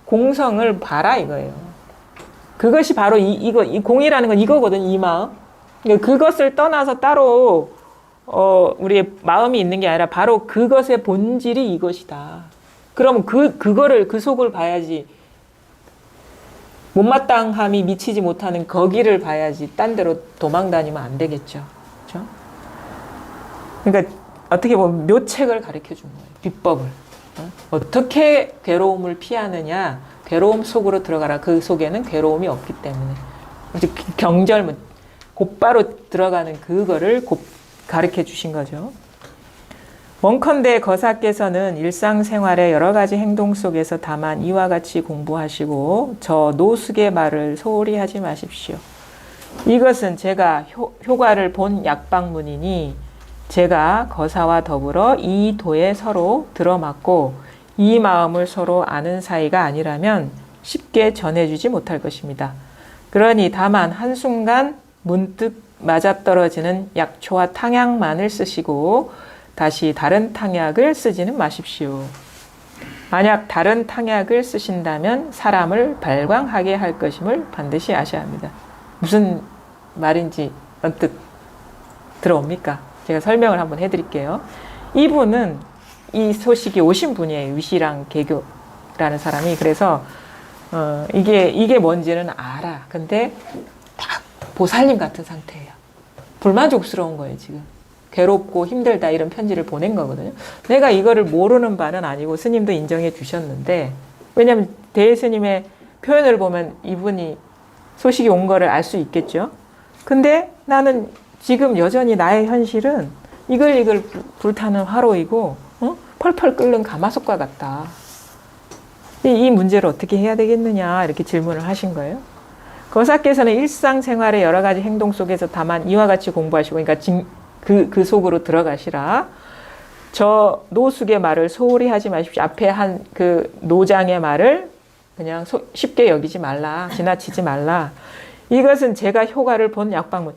공성을 봐라 이거예요. 그것이 바로 이 공이라는 건 이거거든, 이 마음. 그러니까 그것을 떠나서 따로 우리의 마음이 있는 게 아니라 바로 그것의 본질이 이것이다. 그러면 그거를 그 속을 봐야지. 못마땅함이 미치지 못하는 거기를 봐야지 딴 데로 도망 다니면 안 되겠죠. 그렇죠? 그러니까 어떻게 보면 묘책을 가르쳐 준 거예요. 비법을. 어떻게 괴로움을 피하느냐. 괴로움 속으로 들어가라. 그 속에는 괴로움이 없기 때문에. 경절문 곧바로 들어가는 그거를 가르쳐 주신 거죠. 원컨대 거사께서는 일상생활의 여러 가지 행동 속에서 다만 이와 같이 공부하시고 저 노숙의 말을 소홀히 하지 마십시오. 이것은 제가 효과를 본 약방문이니 제가 거사와 더불어 이 도에 서로 들어맞고 이 마음을 서로 아는 사이가 아니라면 쉽게 전해주지 못할 것입니다. 그러니 다만 한순간 문득 맞아떨어지는 약초와 탕약만을 쓰시고 다시 다른 탕약을 쓰지는 마십시오. 만약 다른 탕약을 쓰신다면 사람을 발광하게 할 것임을 반드시 아셔야 합니다. 무슨 말인지 언뜻 들어옵니까? 제가 설명을 한번 해드릴게요. 이분은 이 소식이 오신 분이에요. 위시랑 개교라는 사람이. 그래서 이게 뭔지는 알아. 근데 딱 보살님 같은 상태예요. 불만족스러운 거예요, 지금. 괴롭고 힘들다 이런 편지를 보낸 거거든요. 내가 이거를 모르는 바는 아니고 스님도 인정해 주셨는데, 왜냐하면 대스님의 표현을 보면 이분이 소식이 온 거를 알 수 있겠죠. 근데 나는 지금 여전히 나의 현실은 이글이글 불타는 화로이고 펄펄 끓는 가마솥과 같다. 이 문제를 어떻게 해야 되겠느냐 이렇게 질문을 하신 거예요. 거사께서는 일상생활의 여러 가지 행동 속에서 다만 이와 같이 공부하시고, 그러니까 그 속으로 들어가시라. 저 노숙의 말을 소홀히 하지 마십시오. 앞에 한 그 노장의 말을 그냥 쉽게 여기지 말라. 지나치지 말라. 이것은 제가 효과를 본 약방문.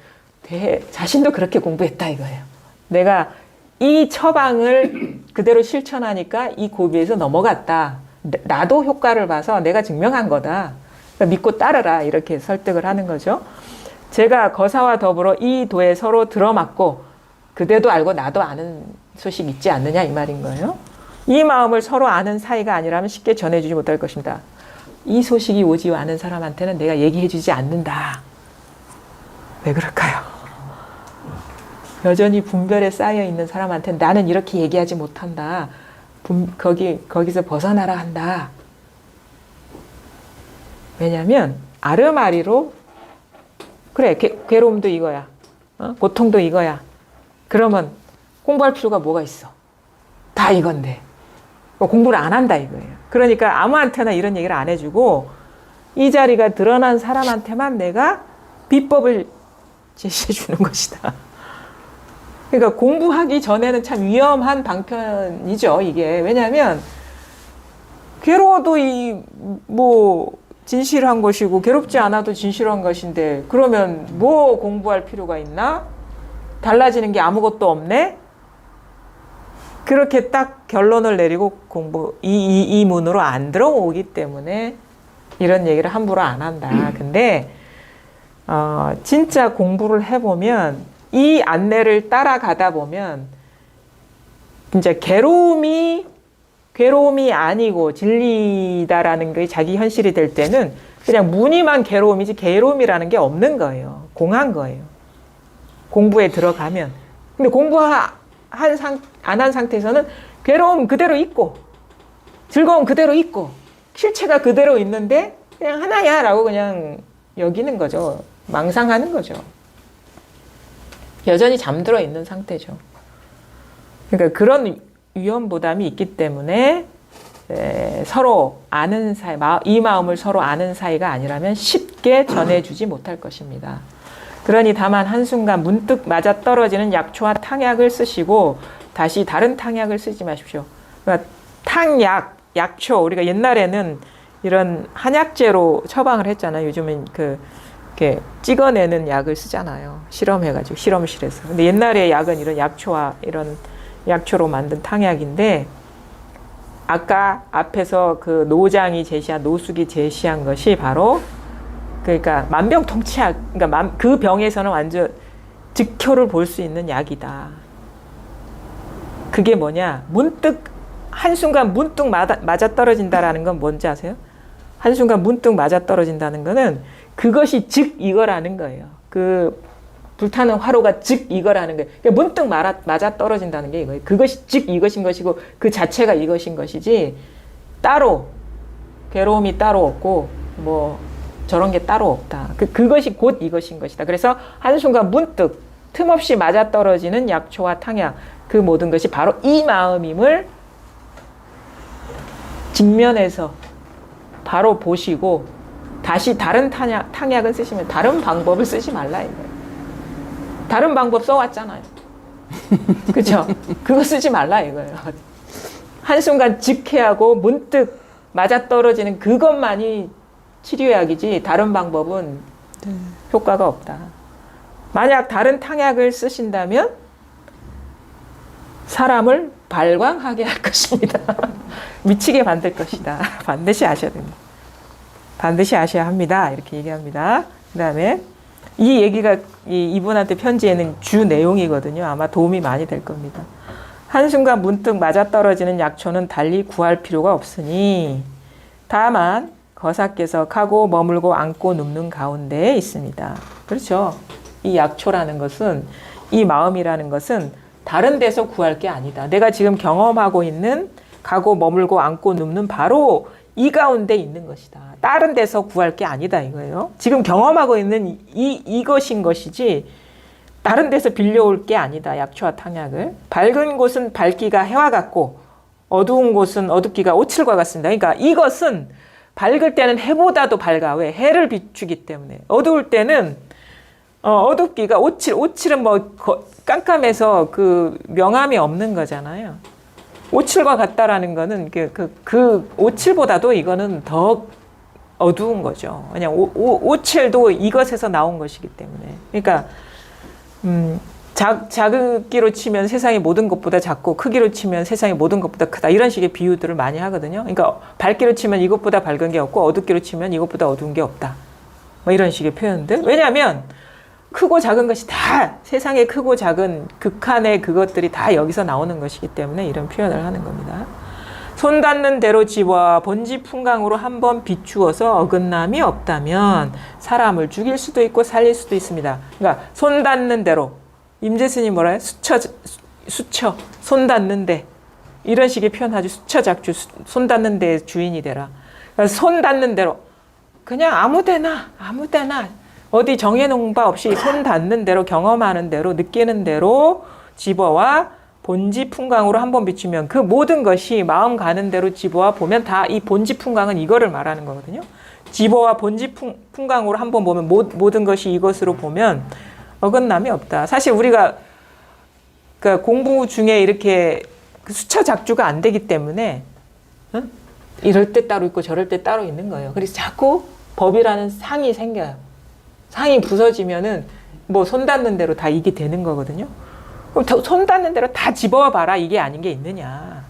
자신도 그렇게 공부했다 이거예요. 내가 이 처방을 그대로 실천하니까 이 고비에서 넘어갔다. 나도 효과를 봐서 내가 증명한 거다. 그러니까 믿고 따르라. 이렇게 설득을 하는 거죠. 제가 거사와 더불어 이 도에 서로 들어맞고 그대도 알고 나도 아는 소식 있지 않느냐 이 말인 거예요. 이 마음을 서로 아는 사이가 아니라면 쉽게 전해주지 못할 것입니다. 이 소식이 오지 않은 사람한테는 내가 얘기해주지 않는다. 왜 그럴까요? 여전히 분별에 쌓여 있는 사람한테는 나는 이렇게 얘기하지 못한다. 거기서 벗어나라 한다. 왜냐하면 아르마리로 그래 괴로움도 이거야. 고통도 이거야. 그러면 공부할 필요가 뭐가 있어? 다 이건데. 공부를 안 한다 이거예요. 그러니까 아무한테나 이런 얘기를 안 해주고 이 자리가 드러난 사람한테만 내가 비법을 제시해 주는 것이다. 그러니까 공부하기 전에는 참 위험한 방편이죠, 이게. 왜냐하면 괴로워도 진실한 것이고 괴롭지 않아도 진실한 것인데 그러면 뭐 공부할 필요가 있나? 달라지는 게 아무것도 없네? 그렇게 딱 결론을 내리고 이 문으로 안 들어오기 때문에 이런 얘기를 함부로 안 한다. 근데 진짜 공부를 해보면 이 안내를 따라가다 보면 진짜 괴로움이 아니고 진리다라는 게 자기 현실이 될 때는 그냥 무늬만 괴로움이지 괴로움이라는 게 없는 거예요. 공한 거예요. 공부에 들어가면. 근데 공부 안 한 상태에서는 괴로움 그대로 있고 즐거움 그대로 있고 실체가 그대로 있는데 그냥 하나야 라고 그냥 여기는 거죠. 망상하는 거죠. 여전히 잠들어 있는 상태죠. 그러니까 그런 위험 부담이 있기 때문에 서로 아는 사이, 이 마음을 서로 아는 사이가 아니라면 쉽게 전해주지 못할 것입니다. 그러니 다만 한순간 문득 맞아떨어지는 약초와 탕약을 쓰시고 다시 다른 탕약을 쓰지 마십시오. 그러니까 탕약, 약초, 우리가 옛날에는 이런 한약재로 처방을 했잖아요. 요즘은 이렇게 찍어내는 약을 쓰잖아요. 실험해가지고 실험실에서. 근데 옛날에 약은 이런 약초와 이런 약초로 만든 탕약인데 아까 앞에서 그 노장이 노숙이 제시한 것이 바로 그러니까 만병통치약, 그러니까 그 병에서는 완전 즉효를 볼 수 있는 약이다. 그게 뭐냐? 한순간 문득 맞아떨어진다라는 건 뭔지 아세요? 한순간 문득 맞아떨어진다는 거는 그것이 즉 이거라는 거예요. 그 불타는 화로가 즉 이거라는 거예요. 그러니까 문득 맞아떨어진다는 게 이거예요. 그것이 즉 이것인 것이고 그 자체가 이것인 것이지 따로 괴로움이 따로 없고 저런 게 따로 없다. 그것이 곧 이것인 것이다. 그래서 한순간 문득 틈없이 맞아떨어지는 약초와 탕약, 그 모든 것이 바로 이 마음임을 직면해서 바로 보시고 다시 다른 탕약은 쓰시면 다른 방법을 쓰지 말라 이거예요. 다른 방법 써왔잖아요. 그렇죠? 그거 쓰지 말라 이거예요. 한순간 직해하고 문득 맞아떨어지는 그것만이 치료약이지 다른 방법은 효과가 없다. 만약 다른 탕약을 쓰신다면 사람을 발광하게 할 것입니다. 미치게 만들 것이다. 반드시 아셔야 됩니다. 반드시 아셔야 합니다. 이렇게 얘기합니다. 그 다음에 이 얘기가 이분한테 편지에는 주 내용이거든요. 아마 도움이 많이 될 겁니다. 한순간 문득 맞아떨어지는 약초는 달리 구할 필요가 없으니 다만 거사께서 가고 머물고 앉고 눕는 가운데에 있습니다. 그렇죠. 이 약초라는 것은, 이 마음이라는 것은 다른 데서 구할 게 아니다. 내가 지금 경험하고 있는 가고 머물고 앉고 눕는 바로 이 가운데 있는 것이다. 다른 데서 구할 게 아니다 이거예요. 지금 경험하고 있는 이것인 것이지 다른 데서 빌려올 게 아니다. 약초와 탕약을. 밝은 곳은 밝기가 해와 같고 어두운 곳은 어둡기가 오칠과 같습니다. 그러니까 이것은 밝을 때는 해보다도 밝아. 왜? 해를 비추기 때문에. 어두울 때는 어둡기가 오칠은 뭐 깜깜해서 그 명암이 없는 거잖아요. 오칠과 같다라는 거는 그 오칠보다도 이거는 더 어두운 거죠. 그냥 오칠도 이것에서 나온 것이기 때문에. 그러니까 작기로 치면 세상의 모든 것보다 작고 크기로 치면 세상의 모든 것보다 크다. 이런 식의 비유들을 많이 하거든요. 그러니까 밝기로 치면 이것보다 밝은 게 없고 어둡기로 치면 이것보다 어두운 게 없다. 뭐 이런 식의 표현들. 왜냐하면 크고 작은 것이 다 세상에 크고 작은 극한의 그것들이 다 여기서 나오는 것이기 때문에 이런 표현을 하는 겁니다. 손 닿는 대로 집어와 본지 풍광으로 한번 비추어서 어긋남이 없다면 사람을 죽일 수도 있고 살릴 수도 있습니다. 그러니까 손 닿는 대로. 임재스님 뭐라 해요? 수처, 손 닿는 데. 이런 식의 표현하죠. 수처작주, 손 닿는 데의 주인이 되라. 그러니까 손 닿는 대로. 그냥 아무 데나 어디 정해놓은 바 없이 손 닿는 대로, 경험하는 대로, 느끼는 대로 집어와 본지 풍광으로 한번 비추면 그 모든 것이 마음 가는 대로 집어와 보면 다 이 본지 풍광은 이거를 말하는 거거든요. 집어와 본지 풍광으로 한번 보면 모든 것이 이것으로 보면 어긋남이 없다. 사실 우리가 그러니까 공부 중에 이렇게 수처작주가 안 되기 때문에 이럴 때 따로 있고 저럴 때 따로 있는 거예요. 그래서 자꾸 법이라는 상이 생겨요. 상이 부서지면은 뭐 손 닿는 대로 다 이게 되는 거거든요. 그럼 손 닿는 대로 다 집어와 봐라. 이게 아닌 게 있느냐.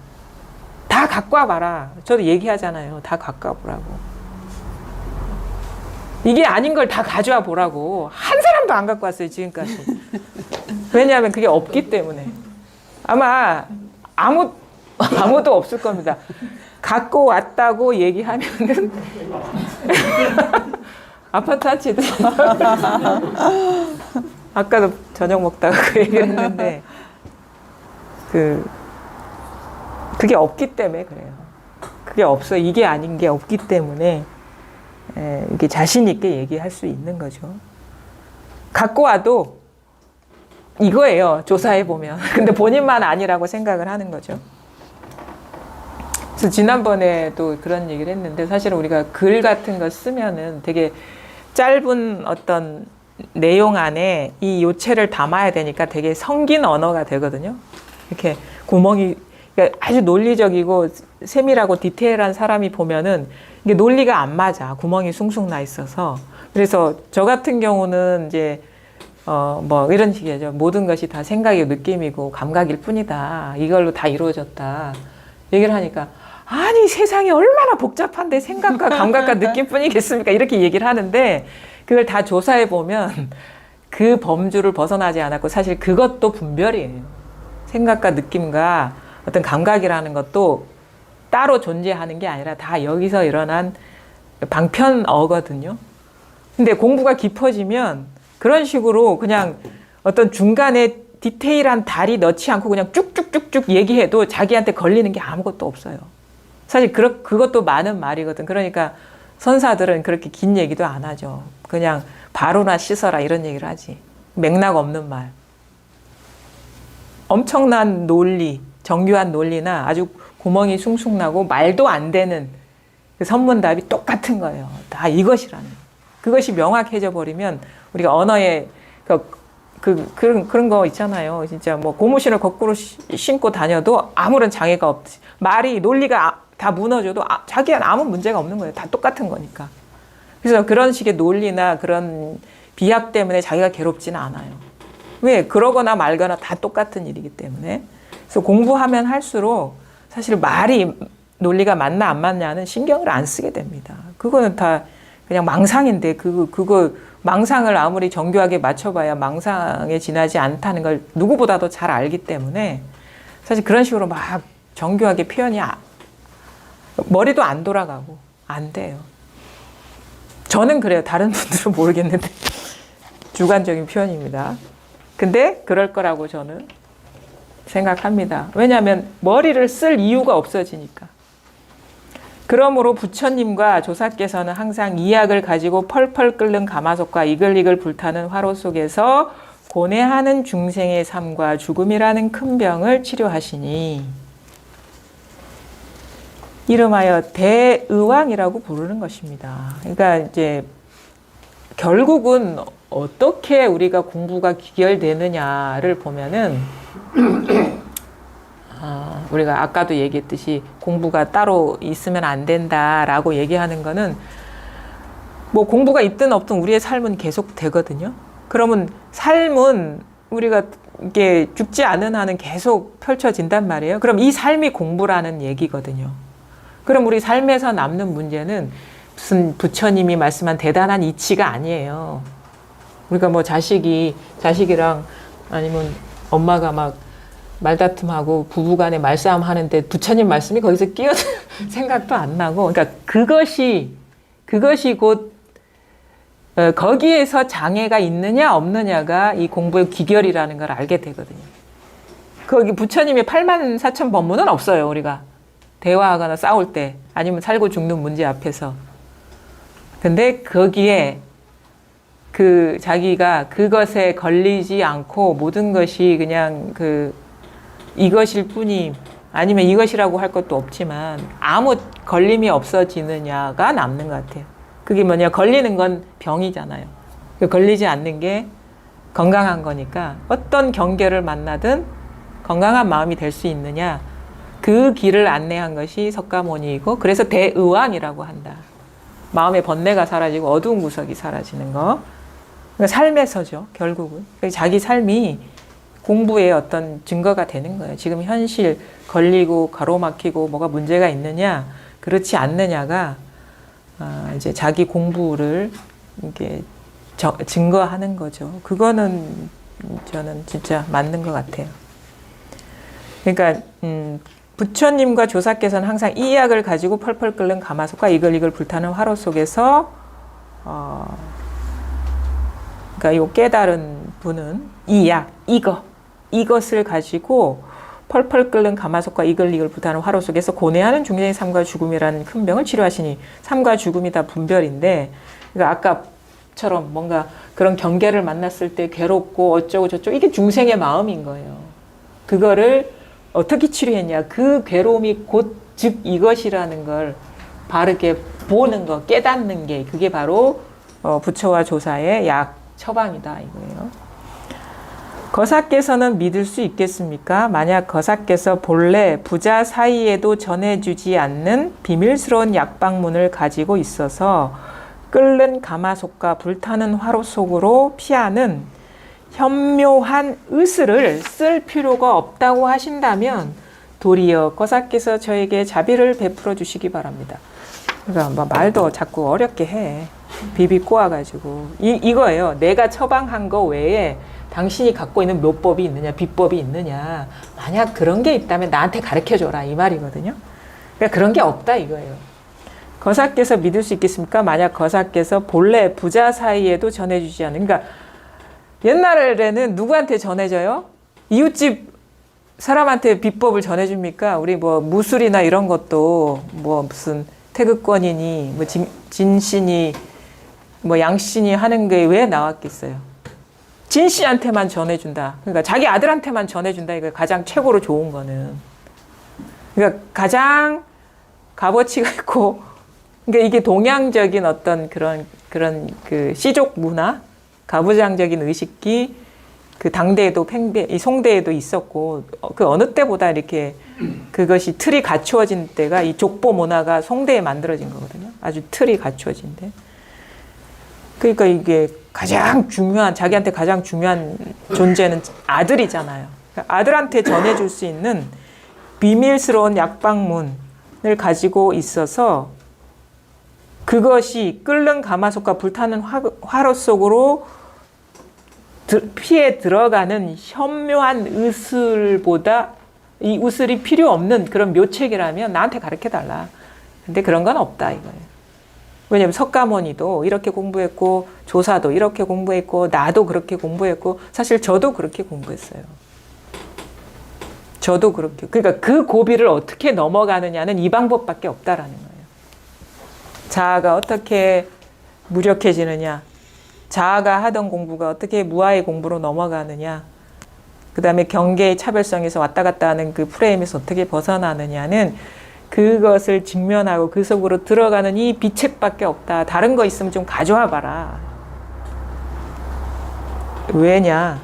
다 갖고 와 봐라. 저도 얘기하잖아요. 다 갖고 와 보라고. 이게 아닌 걸 다 가져와 보라고. 한 사람도 안 갖고 왔어요. 지금까지. 왜냐하면 그게 없기 때문에. 아마 아무도 없을 겁니다. 갖고 왔다고 얘기하면은 아파트 한 채도 아까도 저녁 먹다가 그 얘기를 했는데 그게 없기 때문에 그래요. 그게 없어. 이게 아닌 게 없기 때문에 이게 자신 있게 얘기할 수 있는 거죠. 갖고 와도 이거예요. 조사해 보면. 근데 본인만 아니라고 생각을 하는 거죠. 그래서 지난번에도 그런 얘기를 했는데 사실은 우리가 글 같은 거 쓰면은 되게 짧은 어떤 내용 안에 이 요체를 담아야 되니까 되게 성긴 언어가 되거든요. 이렇게 구멍이 그러니까 아주 논리적이고 세밀하고 디테일한 사람이 보면은 이게 논리가 안 맞아. 구멍이 숭숭 나 있어서. 그래서 저 같은 경우는 이제 뭐 이런 식이죠. 모든 것이 다 생각이고 느낌이고 감각일 뿐이다. 이걸로 다 이루어졌다. 얘기를 하니까 아니 세상이 얼마나 복잡한데 생각과 감각과 느낌뿐이겠습니까? 이렇게 얘기를 하는데 그걸 다 조사해 보면 그 범주를 벗어나지 않았고 사실 그것도 분별이에요. 생각과 느낌과 어떤 감각이라는 것도 따로 존재하는 게 아니라 다 여기서 일어난 방편어거든요. 근데 공부가 깊어지면 그런 식으로 그냥 어떤 중간에 디테일한 다리 넣지 않고 그냥 쭉쭉쭉쭉 얘기해도 자기한테 걸리는 게 아무것도 없어요. 사실 그것도 많은 말이거든. 그러니까 선사들은 그렇게 긴 얘기도 안 하죠. 그냥 바로나 씻어라 이런 얘기를 하지. 맥락 없는 말. 엄청난 논리, 정교한 논리나 아주 구멍이 숭숭 나고 말도 안 되는 그 선문답이 똑같은 거예요. 다 이것이라는. 그것이 명확해져 버리면 우리가 언어에 그런 거 있잖아요. 진짜 뭐 고무신을 거꾸로 신고 다녀도 아무런 장애가 없지. 말이 논리가 다 무너져도 자기한테 아무 문제가 없는 거예요. 다 똑같은 거니까. 그래서 그런 식의 논리나 그런 비약 때문에 자기가 괴롭지는 않아요. 왜? 그러거나 말거나 다 똑같은 일이기 때문에. 그래서 공부하면 할수록 사실 말이 논리가 맞나 안 맞냐는 신경을 안 쓰게 됩니다. 그거는 다 그냥 망상인데 그거 망상을 아무리 정교하게 맞춰봐야 망상에 지나지 않다는 걸 누구보다도 잘 알기 때문에 사실 그런 식으로 막 정교하게 표현이 머리도 안 돌아가고 안 돼요. 저는 그래요. 다른 분들은 모르겠는데 주관적인 표현입니다. 근데 그럴 거라고 저는 생각합니다. 왜냐하면 머리를 쓸 이유가 없어지니까. 그러므로 부처님과 조사께서는 항상 이약을 가지고 펄펄 끓는 가마솥과 이글이글 불타는 화로 속에서 고뇌하는 중생의 삶과 죽음이라는 큰 병을 치료하시니 이름하여 대의왕이라고 부르는 것입니다. 그러니까 이제 결국은 어떻게 우리가 공부가 귀결되느냐를 보면은 우리가 아까도 얘기했듯이 공부가 따로 있으면 안 된다라고 얘기하는 거는 뭐 공부가 있든 없든 우리의 삶은 계속 되거든요. 그러면 삶은 우리가 이게 죽지 않은 한은 계속 펼쳐진단 말이에요. 그럼 이 삶이 공부라는 얘기거든요. 그럼 우리 삶에서 남는 문제는 무슨 부처님이 말씀한 대단한 이치가 아니에요. 우리가 뭐 자식이랑 아니면 엄마가 막 말다툼하고 부부간에 말싸움 하는데 부처님 말씀이 거기서 끼어들 생각도 안 나고, 그러니까 그것이 곧 거기에서 장애가 있느냐 없느냐가 이 공부의 귀결이라는 걸 알게 되거든요. 거기 부처님의 84,000 법문은 없어요. 우리가 대화하거나 싸울 때 아니면 살고 죽는 문제 앞에서. 근데 거기에 자기가 그것에 걸리지 않고 모든 것이 그냥 이것일 뿐임, 아니면 이것이라고 할 것도 없지만 아무 걸림이 없어지느냐가 남는 것 같아요. 그게 뭐냐, 걸리는 건 병이잖아요. 걸리지 않는 게 건강한 거니까 어떤 경계를 만나든 건강한 마음이 될 수 있느냐, 그 길을 안내한 것이 석가모니이고, 그래서 대의왕이라고 한다. 마음의 번뇌가 사라지고 어두운 구석이 사라지는 거. 그러니까 삶에서죠, 결국은. 자기 삶이 공부의 어떤 증거가 되는 거예요. 지금 현실 걸리고 가로막히고 뭐가 문제가 있느냐, 그렇지 않느냐가 이제 자기 공부를 이렇게 증거하는 거죠. 그거는 저는 진짜 맞는 것 같아요. 그러니까 부처님과 조사께서는 항상 이 약을 가지고 펄펄 끓는 가마솥과 이글이글 불타는 화로 속에서 그러니까 요 깨달은 분은 이 약, 이것을 가지고 펄펄 끓는 가마솥과 이글이글 불타는 화로 속에서 고뇌하는 중생의 삶과 죽음이라는 큰 병을 치료하시니, 삶과 죽음이 다 분별인데, 그러니까 아까처럼 뭔가 그런 경계를 만났을 때 괴롭고 어쩌고 저쩌고, 이게 중생의 마음인 거예요. 그거를 어떻게 치료했냐, 그 괴로움이 즉 이것이라는 걸 바르게 보는 거, 깨닫는 게, 그게 바로 부처와 조사의 약 처방이다 이거예요. 거사께서는 믿을 수 있겠습니까? 만약 거사께서 본래 부자 사이에도 전해주지 않는 비밀스러운 약방문을 가지고 있어서 끓는 가마솥과 불타는 화로 속으로 피하는 현묘한 의술을 쓸 필요가 없다고 하신다면 도리어 거사께서 저에게 자비를 베풀어 주시기 바랍니다. 그러니까 말도 자꾸 어렵게 해. 비비 꼬아가지고. 이거예요. 내가 처방한 거 외에 당신이 갖고 있는 묘법이 있느냐, 비법이 있느냐. 만약 그런 게 있다면 나한테 가르쳐줘라, 이 말이거든요. 그러니까 그런 게 없다 이거예요. 거사께서 믿을 수 있겠습니까? 만약 거사께서 본래 부자 사이에도 전해주지 않는, 그러니까 옛날에는 누구한테 전해져요? 이웃집 사람한테 비법을 전해줍니까? 우리 뭐 무술이나 이런 것도 뭐 무슨 태극권이니 뭐 진신이 뭐 양신이 하는 게 왜 나왔겠어요? 진씨한테만 전해준다. 그러니까 자기 아들한테만 전해준다. 이거 가장 최고로 좋은 거는. 그러니까 가장 값어치가 있고, 그러니까 이게 동양적인 어떤 그런 그 시족 문화, 가부장적인 의식이 그 당대에도 이 송대에도 있었고, 그 어느 때보다 이렇게 그것이 틀이 갖추어진 때가 이 족보 문화가 송대에 만들어진 거거든요. 아주 틀이 갖추어진 데. 그러니까 이게 가장 중요한, 자기한테 가장 중요한 존재는 아들이잖아요. 아들한테 전해줄 수 있는 비밀스러운 약방문을 가지고 있어서 그것이 끓는 가마솥과 불타는 화로 속으로 피에 들어가는 현묘한 의술보다 이 의술이 필요 없는 그런 묘책이라면 나한테 가르쳐달라. 근데 그런 건 없다 이거예요. 왜냐하면 석가모니도 이렇게 공부했고 조사도 이렇게 공부했고 나도 그렇게 공부했고 사실 저도 그렇게 공부했어요. 저도 그렇게. 그러니까 그 고비를 어떻게 넘어가느냐는 이 방법밖에 없다라는 거예요. 자아가 어떻게 무력해지느냐, 자아가 하던 공부가 어떻게 무아의 공부로 넘어가느냐, 그 다음에 경계의 차별성에서 왔다 갔다 하는 그 프레임에서 어떻게 벗어나느냐는 그것을 직면하고 그 속으로 들어가는 이 비책밖에 없다. 다른 거 있으면 좀 가져와 봐라. 왜냐?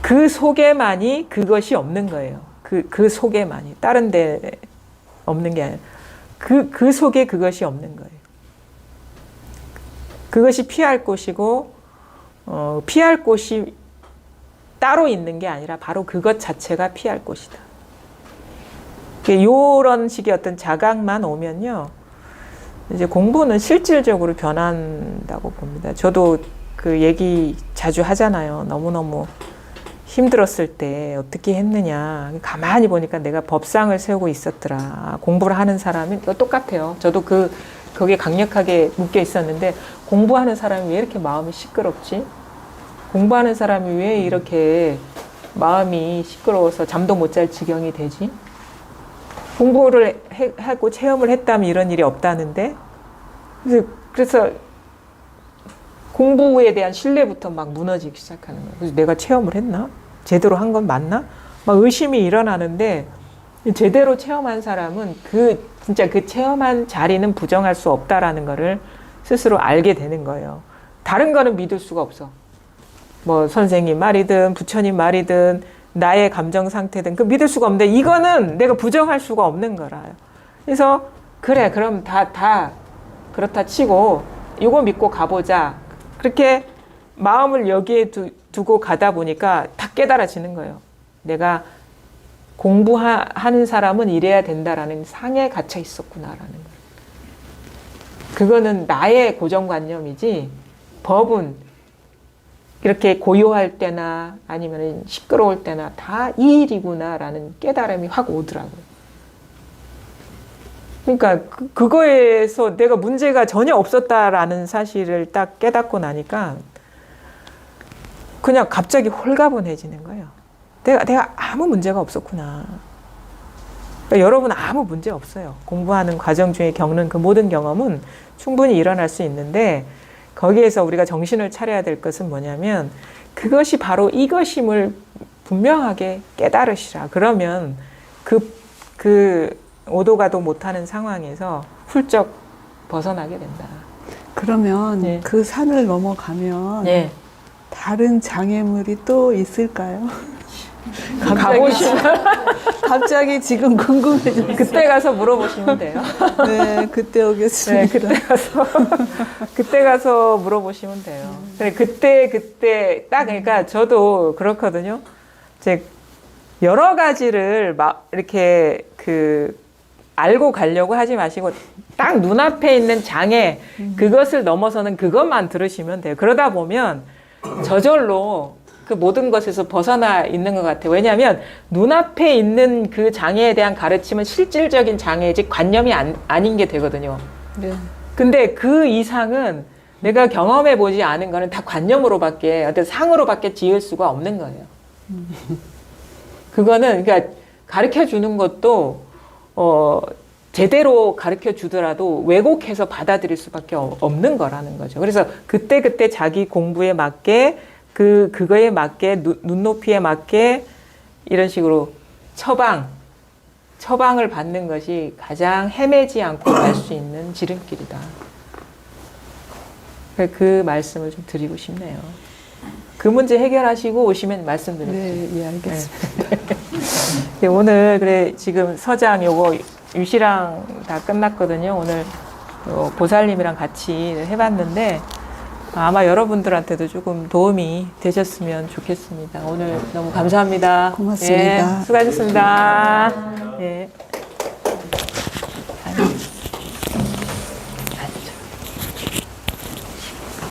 그 속에만이 그것이 없는 거예요. 그 속에만이. 다른 데 없는 게 아니라. 그 속에 그것이 없는 거예요. 그것이 피할 곳이고, 피할 곳이 따로 있는 게 아니라 바로 그것 자체가 피할 곳이다. 이런 식의 어떤 자각만 오면요, 이제 공부는 실질적으로 변한다고 봅니다. 저도 그 얘기 자주 하잖아요. 너무너무 힘들었을 때 어떻게 했느냐. 가만히 보니까 내가 법상을 세우고 있었더라. 공부를 하는 사람이 똑같아요. 저도 거기에 강력하게 묶여 있었는데 공부하는 사람이 왜 이렇게 마음이 시끄럽지? 공부하는 사람이 왜 이렇게 마음이 시끄러워서 잠도 못 잘 지경이 되지? 공부를 하고 체험을 했다면 이런 일이 없다는데? 그래서 공부에 대한 신뢰부터 막 무너지기 시작하는 거예요. 그래서 내가 체험을 했나? 제대로 한 건 맞나? 막 의심이 일어나는데 제대로 체험한 사람은 진짜 그 체험한 자리는 부정할 수 없다라는 거를 스스로 알게 되는 거예요. 다른 거는 믿을 수가 없어. 뭐 선생님 말이든 부처님 말이든 나의 감정 상태든 그 믿을 수가 없는데 이거는 내가 부정할 수가 없는 거라. 그래서 그래 그럼 다 그렇다 치고 이거 믿고 가보자. 그렇게 마음을 여기에 두고 가다 보니까 다 깨달아지는 거예요. 내가 공부하는 사람은 이래야 된다라는 상에 갇혀 있었구나라는 거예요. 그거는 나의 고정관념이지 법은 이렇게 고요할 때나 아니면 시끄러울 때나 다 이 일이구나라는 깨달음이 확 오더라고요. 그러니까 그거에서 내가 문제가 전혀 없었다라는 사실을 딱 깨닫고 나니까 그냥 갑자기 홀가분해지는 거예요. 내가 아무 문제가 없었구나. 그러니까 여러분 아무 문제 없어요. 공부하는 과정 중에 겪는 그 모든 경험은 충분히 일어날 수 있는데 거기에서 우리가 정신을 차려야 될 것은 뭐냐면 그것이 바로 이것임을 분명하게 깨달으시라. 그러면 그 오도가도 못하는 상황에서 훌쩍 벗어나게 된다. 그러면 네. 그 산을 넘어가면 네. 다른 장애물이 또 있을까요? 갑자기 지금 궁금해졌어요. 그때 가서 물어보시면 돼요. 네, 그때 오겠습니다. 네, 그때 가서 물어보시면 돼요. 그때 딱 그러니까 저도 그렇거든요. 이제 여러 가지를 막 이렇게 알고 가려고 하지 마시고 딱 눈앞에 있는 장애 그것을 넘어서는 그것만 들으시면 돼요. 그러다 보면 저절로 그 모든 것에서 벗어나 있는 것 같아요. 왜냐하면 눈앞에 있는 그 장애에 대한 가르침은 실질적인 장애이지 관념이 아닌 게 되거든요. 네. 근데 그 이상은 내가 경험해 보지 않은 거는 다 관념으로밖에 어떤 상으로밖에 지을 수가 없는 거예요. 그거는 그러니까 가르쳐 주는 것도 제대로 가르쳐 주더라도 왜곡해서 받아들일 수밖에 없는 거라는 거죠. 그래서 그때 자기 공부에 맞게 그거에 맞게 눈높이에 맞게 이런 식으로 처방을 받는 것이 가장 헤매지 않고 갈 수 있는 지름길이다. 그 말씀을 좀 드리고 싶네요. 그 문제 해결하시고 오시면 말씀드릴게요. 네, 예, 알겠습니다. 네, 오늘 지금 서장 요거 유시랑 다 끝났거든요. 오늘 보살님이랑 같이 해봤는데 아마 여러분들한테도 조금 도움이 되셨으면 좋겠습니다. 오늘 너무 감사합니다. 고맙습니다. 예, 수고하셨습니다. 예.